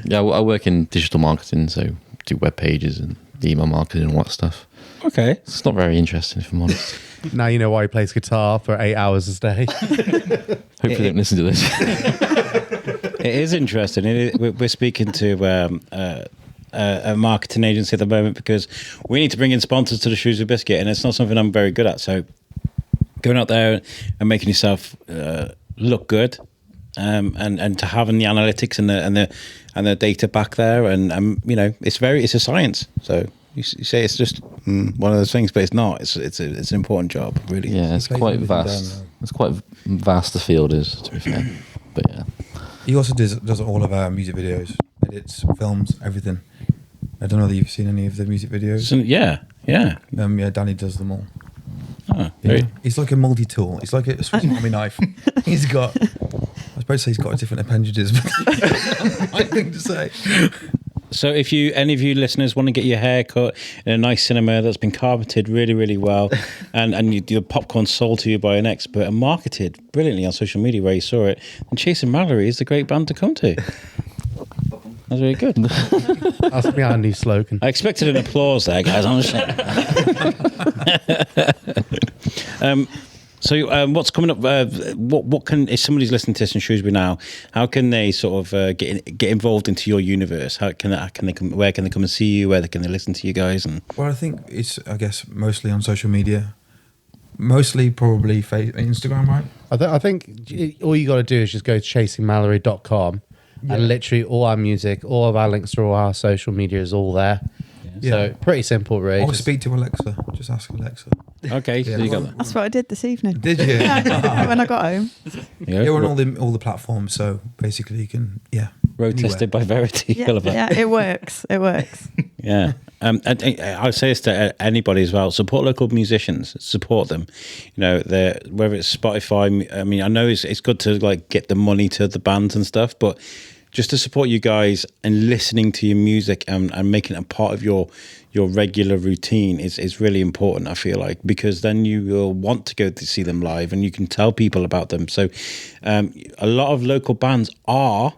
Yeah, I work in digital marketing, so do web pages and email marketing and all that stuff. Okay. It's not very interesting, if I'm honest. Now you know why he plays guitar for 8 hours a day. Hopefully they don't listen to this. It is interesting. We're speaking to a marketing agency at the moment because we need to bring in sponsors to the Shrewsbury Biscuit, and it's not something I'm very good at. So going out there and making yourself look good, and to having the analytics and the data back there, and it's a science. So you say it's just one of those things, but it's not. It's an important job, really. Yeah, it's quite vast. It's quite vast the field is, to be fair. But yeah. He also does all of our music videos, edits, films, everything. I don't know that you've seen any of the music videos. So, yeah. Danny does them all. Oh, very. He's like a multi-tool. He's like a Swiss Army knife. He's got. I was about to say he's got different appendages, but I think to say. So if any of you listeners want to get your hair cut in a nice cinema that's been carpeted really, really well, and your popcorn sold to you by an expert and marketed brilliantly on social media where you saw it, then Chasing Mallory is the great band to come to. That's really good. That's be our new slogan. I expected an applause there, guys, honestly. So what's coming up? What can, if somebody's listening to this in Shrewsbury now, how can they sort of get involved into your universe? How can they come? Where can they come and see you? Where can they listen to you guys? And well, I think it's mostly on social media, mostly probably Instagram, right? I think all you got to do is just go to chasingmallory.com and literally all our music, all of our links to all our social media is all there. Yeah. So pretty simple, really. Or speak to Alexa. Just ask Alexa. Okay, so you got that. That's what I did this evening. Did you? When I got home. Yeah, we're on all the platforms, so basically you can road tested by Verity. Yeah, it works. It works. Yeah. And I say this to anybody as well: support local musicians, support them. Whether it's Spotify. I mean, I know it's good to like get the money to the bands and stuff, but just to support you guys and listening to your music and making it a part of your regular routine is really important, I feel like, because then you will want to go to see them live and you can tell people about them. So a lot of local bands are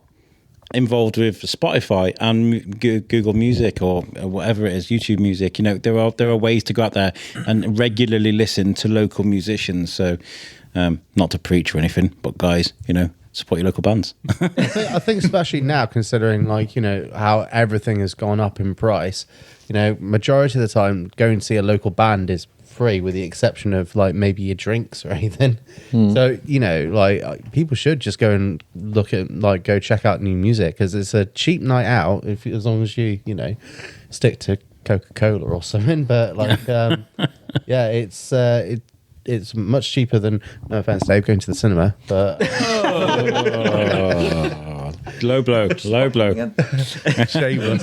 involved with Spotify and Google Music or whatever it is, YouTube Music. There are ways to go out there and regularly listen to local musicians. So not to preach or anything, but guys, support your local bands. I think especially now, considering how everything has gone up in price, majority of the time going to see a local band is free with the exception of like maybe your drinks or anything. So people should just go and go check out new music because it's a cheap night out as long as you stick to Coca-Cola or something. But it's much cheaper than, no offense, Dave, going to the cinema, but low blow. Shameless,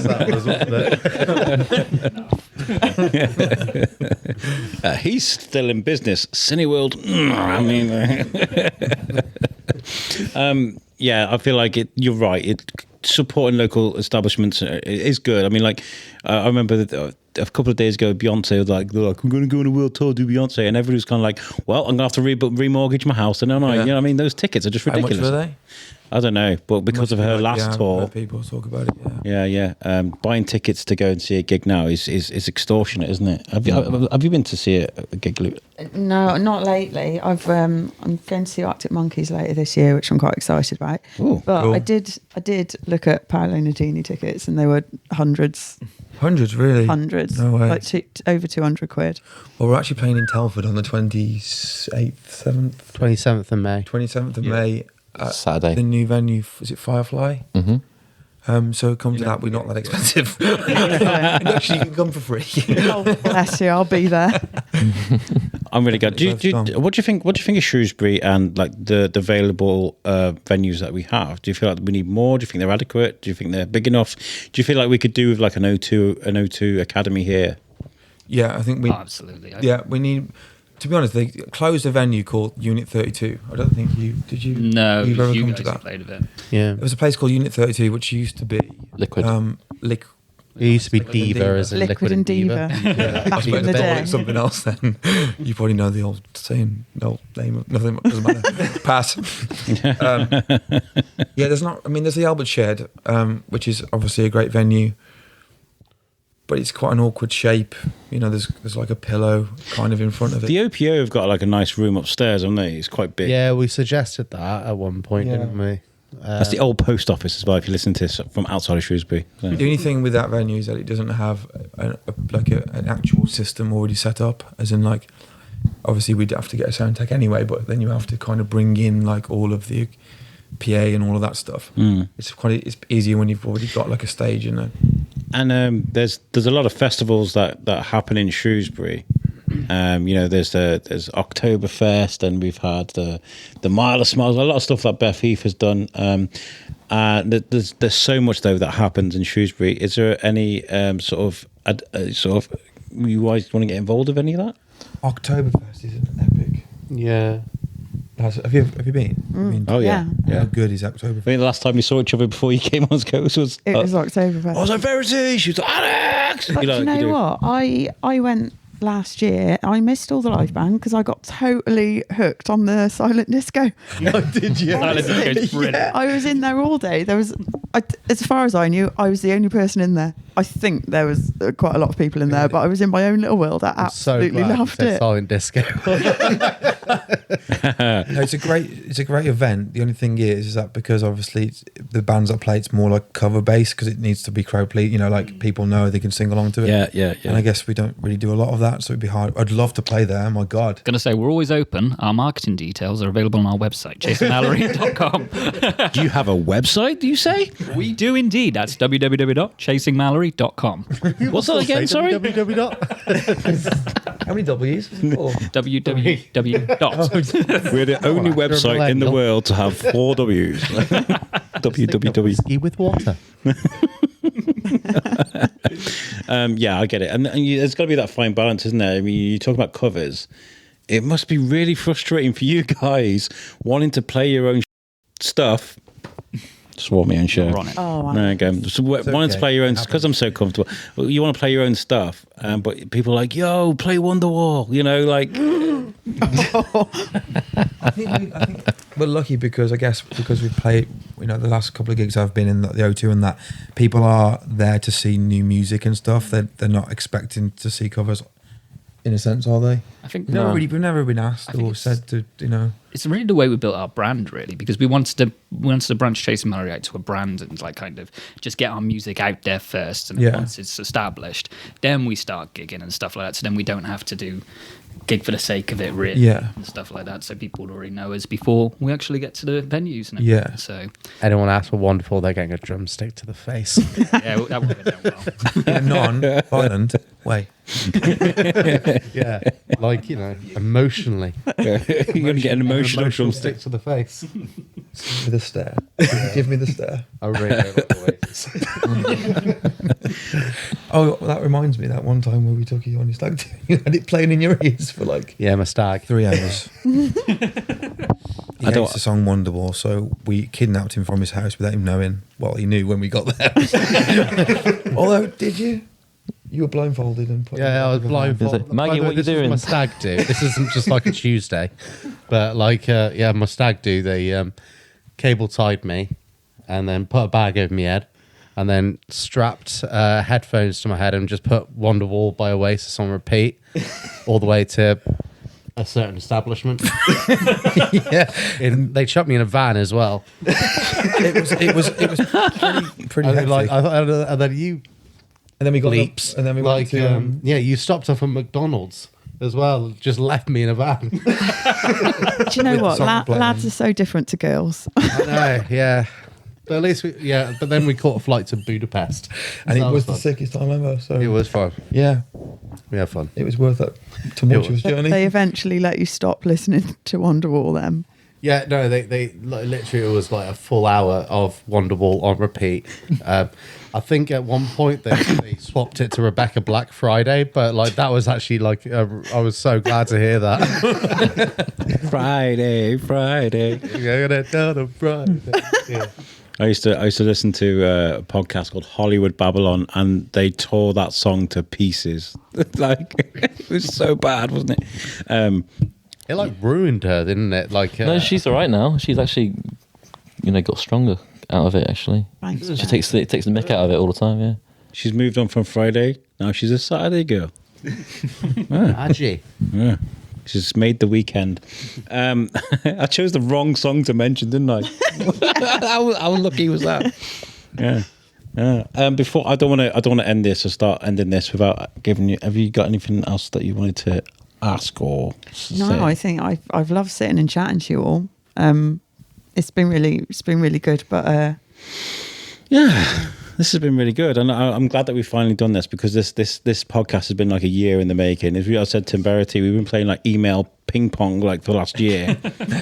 that was he's still in business. Cineworld. I feel like you're right. Supporting local establishments is good. I mean, I remember that a couple of days ago, Beyonce was like, I'm going to go on a world tour, do Beyonce, and everybody was kind of like, well, I'm going to have to remortgage my house. And those tickets are just ridiculous. How much were they? I don't know, but because of her last tour, people talk about it. Yeah. Buying tickets to go and see a gig now is extortionate, isn't it? Have you been to see a gig, Luke? No, not lately. I'm going to see Arctic Monkeys later this year, which I'm quite excited about. Ooh, but cool. I did look at Paolo Nutini tickets, and they were hundreds. Hundreds, really? Hundreds. No way. Over 200 quid. Well, we're actually playing in Telford on the 27th of May. 27th of May. Saturday. The new venue, is it Firefly? Mm-hmm. So come to that. We're not that expensive. Actually, you can come for free. Oh, bless you. I'll be there. I'm really good. What do you think? What do you think of Shrewsbury and like the available venues that we have? Do you feel like we need more? Do you think they're adequate? Do you think they're big enough? Do you feel like we could do with like an O2 Academy here? Yeah, I think we absolutely. We need. To be honest, they closed a venue called Unit 32. I don't think did you? No, you've ever you come guys to that? Played a bit. Yeah, it was a place called Unit 32, which used to be Liquid. It used to be Diva, as in Liquid and Diva. Yeah. Back in the day. Something else then. You probably know the old saying, no name of nothing, doesn't matter. Pass. There's the Albert Shed, which is obviously a great venue, but it's quite an awkward shape. There's like a pillow kind of in front of it. The OPO have got like a nice room upstairs, haven't they? It's quite big. Yeah, we suggested that at one point, didn't we? That's the old post office as well. If you listen to this from outside of Shrewsbury, so. The only thing with that venue is that it doesn't have an actual system already set up. As in, like, obviously we'd have to get a sound tech anyway, but then you have to kind of bring in like all of the PA and all of that stuff. It's easier when you've already got like a stage and there's a lot of festivals that happen in Shrewsbury. There's Oktoberfest, and we've had the Mile of Smiles, a lot of stuff that Beth Heath has done. There's so much though that happens in Shrewsbury. Is there any sort of you guys want to get involved with any of that? Oktoberfest is an epic. Yeah. Have you been? Oh yeah. How good is Oktoberfest? I think the last time we saw each other before you came on Scopes was Oktoberfest. I was like, Verity. She was like, Alex. But do you know what? I went last year. I missed all the live band because I got totally hooked on the silent disco. Oh, did you? Silent disco is brilliant. Yeah, I was in there all day. As far as I knew, I was the only person in there. I think there was quite a lot of people in there, but I was in my own little world. I absolutely loved it. Silent disco. No, it's a great event. The only thing is that because obviously the bands that play, it's more like cover based because it needs to be crowd pleasing. Like people know they can sing along to it. Yeah. And I guess we don't really do a lot of that, so it'd be hard. I'd love to play there. My God. Gonna say we're always open. Our marketing details are available on our website, chasingmallory.com. Do you have a website? Do you say? We do indeed. That's www.chasingmallory.com. What's that again? Sorry. How many W's? www. We're the only website in the world to have 4 W's. www. Whiskey with water. Yeah, I get it. And there's got to be that fine balance, isn't there? I mean, you talk about covers. It must be really frustrating for you guys wanting to play your own stuff. Just want my own show. Oh, wow. There you go. So wanting to play your own, because I'm so comfortable. You want to play your own stuff, but people are like, yo, play Wonderwall. Like. I think we're lucky because we play. The last couple of gigs I've been in the O2 and that people are there to see new music and stuff. They're not expecting to see covers. In a sense, are they? I think we've never been asked or said to. It's really the way we built our brand, really, because we wanted to branch Chasing Mallory out to a brand and kind of just get our music out there first, and once it's established, then we start gigging and stuff like that. So then we don't have to do gig for the sake of it, really, and stuff like that. So people would already know us before we actually get to the venues and everything. Yeah. So anyone asks for Wonderful, they're getting a drumstick to the face. yeah, that would have done well. In a non-violent way. Yeah, emotionally. You're going to get an emotional drumstick to the face. With a stare. Give me the stare. I really don't like the way. Oh, that reminds me that one time where we took you on your stag do, you had it playing in your ears for my stag. 3 hours. He hates the song Wonderwall, so we kidnapped him from his house without him knowing. Well, he knew when we got there. Although, did you? You were blindfolded and put. Yeah, I was blindfolded. Maggie, what are you doing? My stag do. This isn't just like a Tuesday, but my stag do. They cable tied me, and then put a bag over my head, and then strapped headphones to my head and just put Wonderwall by Oasis on repeat, all the way to a certain establishment. Yeah, they chucked me in a van as well. It was pretty And hectic. and then you. And then we got bleeps. and then we went to you stopped off at McDonald's as well. Just left me in a van. Do you know what? song playing. Lads are so different to girls. I know, yeah. But at least but then we caught a flight to Budapest. and So it was the fun. sickest time ever. So It was fun. yeah, We had fun. it was worth that tumultuous journey. They eventually let you stop listening to Wonderwall then. Yeah, no, they literally, it was like a full hour of Wonderwall on repeat. I think at one point they swapped it to Rebecca Black Friday, but that was actually I was so glad to hear that. Friday. Yeah. I used to listen to a podcast called Hollywood Babylon, and they tore that song to pieces. It was so bad, wasn't it? It ruined her, didn't it? No, she's all right now. She's actually, got stronger out of it. Actually, Thanks. she takes the mick out of it all the time. Yeah. She's moved on from Friday. Now she's a Saturday girl. Aggie. Yeah. She's made the weekend. I chose the wrong song to mention, didn't I? How lucky was that? Yeah. Before I don't want to end this or start ending this without giving you. Have you got anything else that you wanted to ask or say? No, I think I've loved sitting and chatting to you all. It's been really good, but yeah, this has been really good, and I'm glad that we've finally done this, because this podcast has been like a year in the making. As I said to Verity, we've been playing like email ping pong like for the last year.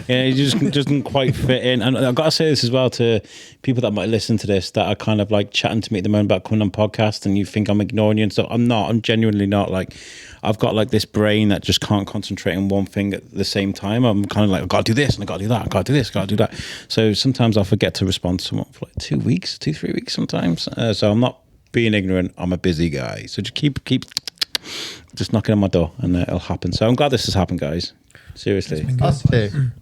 Yeah, it just doesn't quite fit in. And I've got to say this as well to people that might listen to this that are kind of like chatting to me at the moment about coming on podcast, and you think I'm ignoring you and stuff. I'm not. I'm genuinely not. Like, I've got like this brain that just can't concentrate on one thing at the same time. I'm kind of like, I've got to do this and I've got to do that. I've got to do this, I've got to do that. So sometimes I'll forget to respond to someone for like 2 weeks, 3 weeks sometimes. So I'm not being ignorant. I'm a busy guy. So just keep just knocking on my door and it'll happen. So I'm glad this has happened, guys. Seriously. Us too.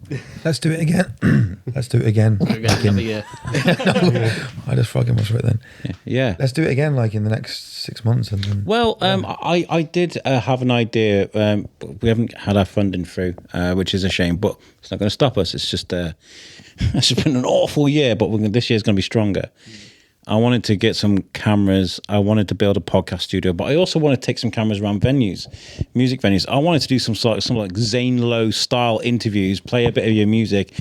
Let's do it again. Let's do it again. Another year. I just fucking was right then. Yeah. Let's do it again, like in the next 6 months. And then, Well, I did have an idea. We haven't had our funding through, which is a shame, but it's not going to stop us. It's just it's been an awful year, but this year's going to be stronger. I wanted to get some cameras. I wanted to build a podcast studio, but I also want to take some cameras around venues, music venues. I wanted to do some like Zane Lowe style interviews, play a bit of your music,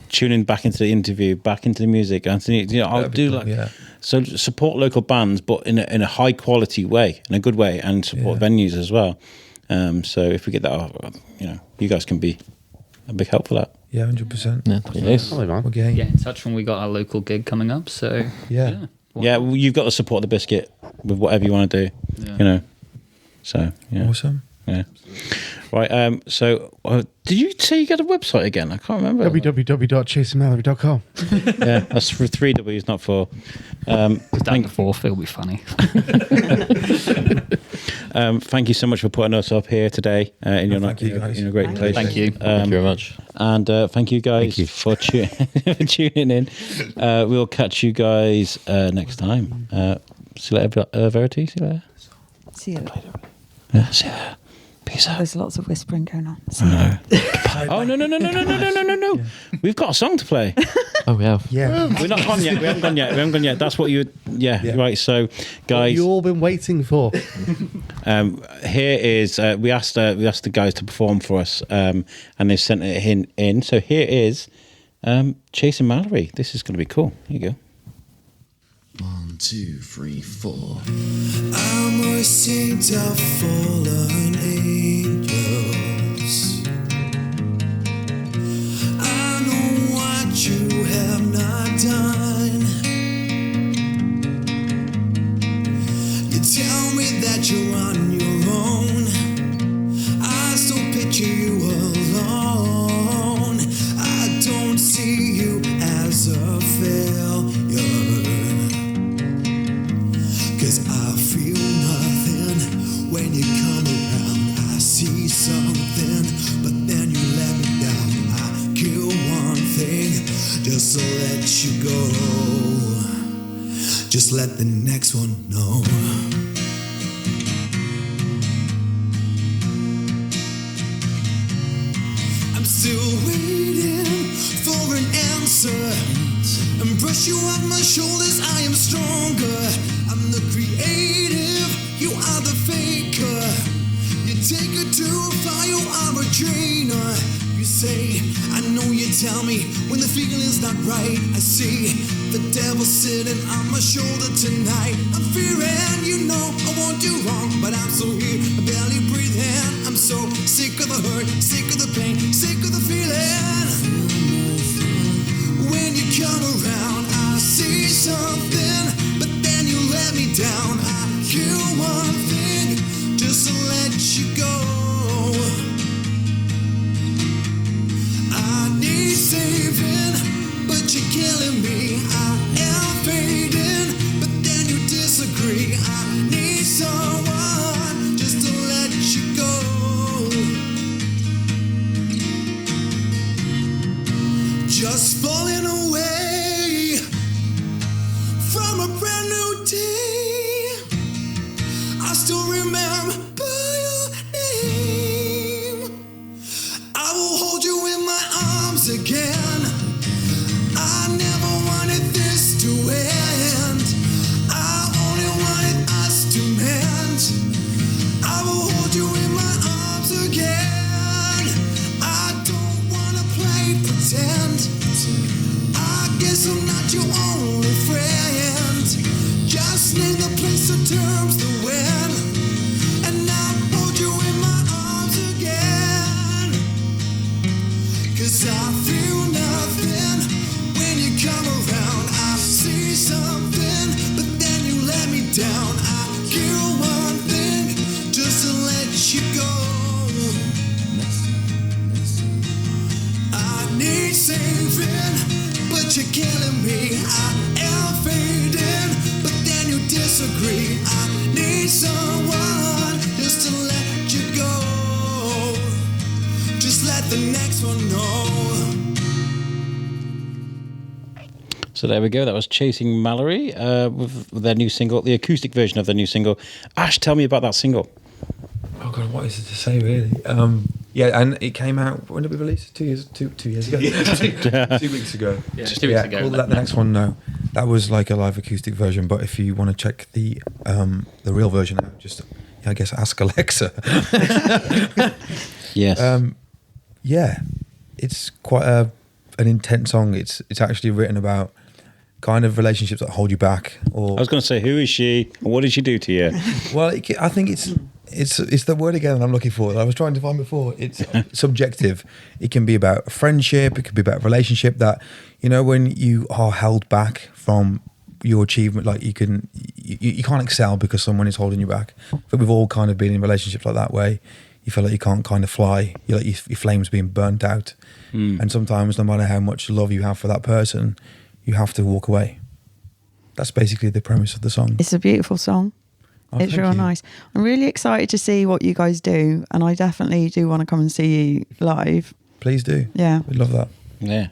tune in back into the interview, back into the music. And I'll do cool, like yeah. So support local bands, but in a high quality way, in a good way, and support venues as well. So if we get that, you guys can be a big help for that. Yeah, 100%. Yeah, yes. Probably, man. We're getting, Get in touch when we got our local gig coming up. So yeah. Yeah, well, you've got to support the Biscuit with whatever you want to do. Yeah. So yeah. Awesome. Yeah. Right. So, did you say you got a website again? I can't remember. www.chasingmallory.com. Yeah, that's for 3 W's, not 4. down to 4, it'll be funny. Thank you so much for putting us up here today in your Thank you, guys. in a great place. Thank you. Thank you very much. And thank you guys for for tuning in. We'll catch you guys next time. See you later, Verity. See you later. see you later. Yeah, see you later. Peace out. There's lots of whispering going on. No. Oh no! We've got a song to play. Oh, we have. Yeah. We're not gone yet. We haven't gone yet. That's what you. Yeah. Right. So, guys, You've all been waiting for. here is we asked the guys to perform for us, and they sent it in. So here is Chasing Mallory. This is going to be cool. Here you go. 1, 2, 3, 4. I'm a saint of fallen angels. I know what you have not done. You tell me that you're on your own. I still picture you alone. I don't see you as a failure. 'Cause I feel nothing when you come around. I see something, but then you let me down. I kill one thing just to let you go. Just let the next one know. I'm still waiting for an answer. And brush you off my shoulders, I am stronger. I'm the creative, you are the faker. You take it too far, you are a drainer. You say, I know you tell me when the feeling is not right. I see the devil sitting on my shoulder tonight. I'm fearing, you know I won't do wrong, but I'm still here, I barely breathing. I'm so sick of the hurt, sick of the pain, sick of the feeling. When you come around, I see something, but then you let me down. I kill one thing just to let you go. I need saving, but you're killing me. I am fading, but then you disagree. I need someone just to let you go. Just falling away from a brand new day. I still remember your name. So there we go. That was Chasing Mallory with their new single, the acoustic version of their new single. Ash, tell me about that single. Oh God, what is it to say really? Yeah, and it came out, when did we release it? 2 years ago? 2 weeks ago. Yeah, 2 weeks ago. Well, the next one, no. That was like a live acoustic version, but if you want to check the real version out, just, I guess, ask Alexa. Yes. Yeah, it's quite an intense song. It's actually written about kind of relationships that hold you back. Or I was going to say, who is she? And what did she do to you? Well, I think it's the word again that I'm looking for that I was trying to find before. It's subjective. It can be about a friendship. It could be about a relationship that, when you are held back from your achievement, like you can't excel because someone is holding you back. But we've all kind of been in relationships like that way. You feel like you can't kind of fly. You're like your flame's being burnt out. And sometimes, no matter how much love you have for that person, you have to walk away. That's basically the premise of the song. It's a beautiful song. Oh, it's thank real you. nice. I'm really excited to see what you guys do, and I definitely do want to come and see you live. Please do. Yeah. We'd love that. Yeah.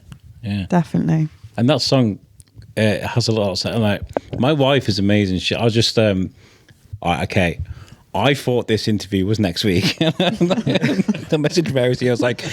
Definitely. And that song has a lot of, like, my wife is amazing. I was just, okay. I thought this interview was next week. The message Verity, I was like,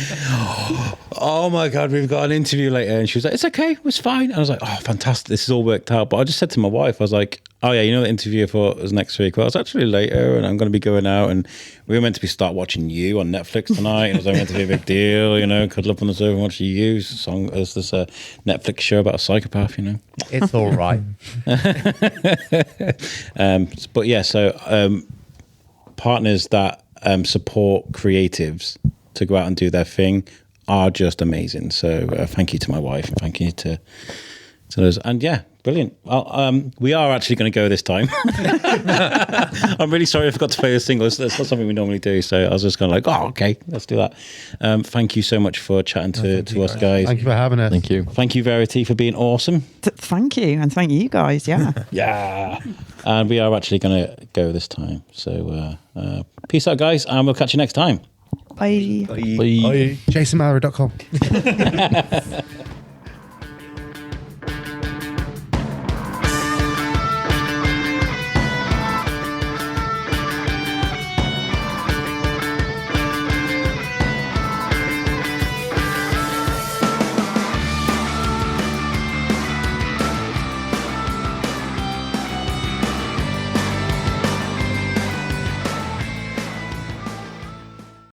oh my God, we've got an interview later. And she was like, it's okay, it was fine. And I was like, oh, fantastic, this has all worked out. But I just said to my wife, I was like, oh yeah, the interview I thought was next week. Well, it's actually later, and I'm going to be going out. And we were meant to start watching You on Netflix tonight. And it was meant to be a big deal, cuddle up on the sofa and watch You song as this Netflix show about a psychopath, It's all right. But yeah, so partners that support creatives to go out and do their thing are just amazing. So thank you to my wife, and thank you to those. And yeah, brilliant. Well, we are actually going to go this time. I'm really sorry I forgot to play the single. That's not something we normally do. So I was just kind of like, oh, okay, let's do that. Thank you so much for chatting to us, guys. Thank you for having us. Thank you. Thank you, Verity, for being awesome. Thank you, and thank you guys. Yeah. Yeah. And we are actually going to go this time. So peace out, guys, and we'll catch you next time. Bye. Bye. ChasingMallory.com.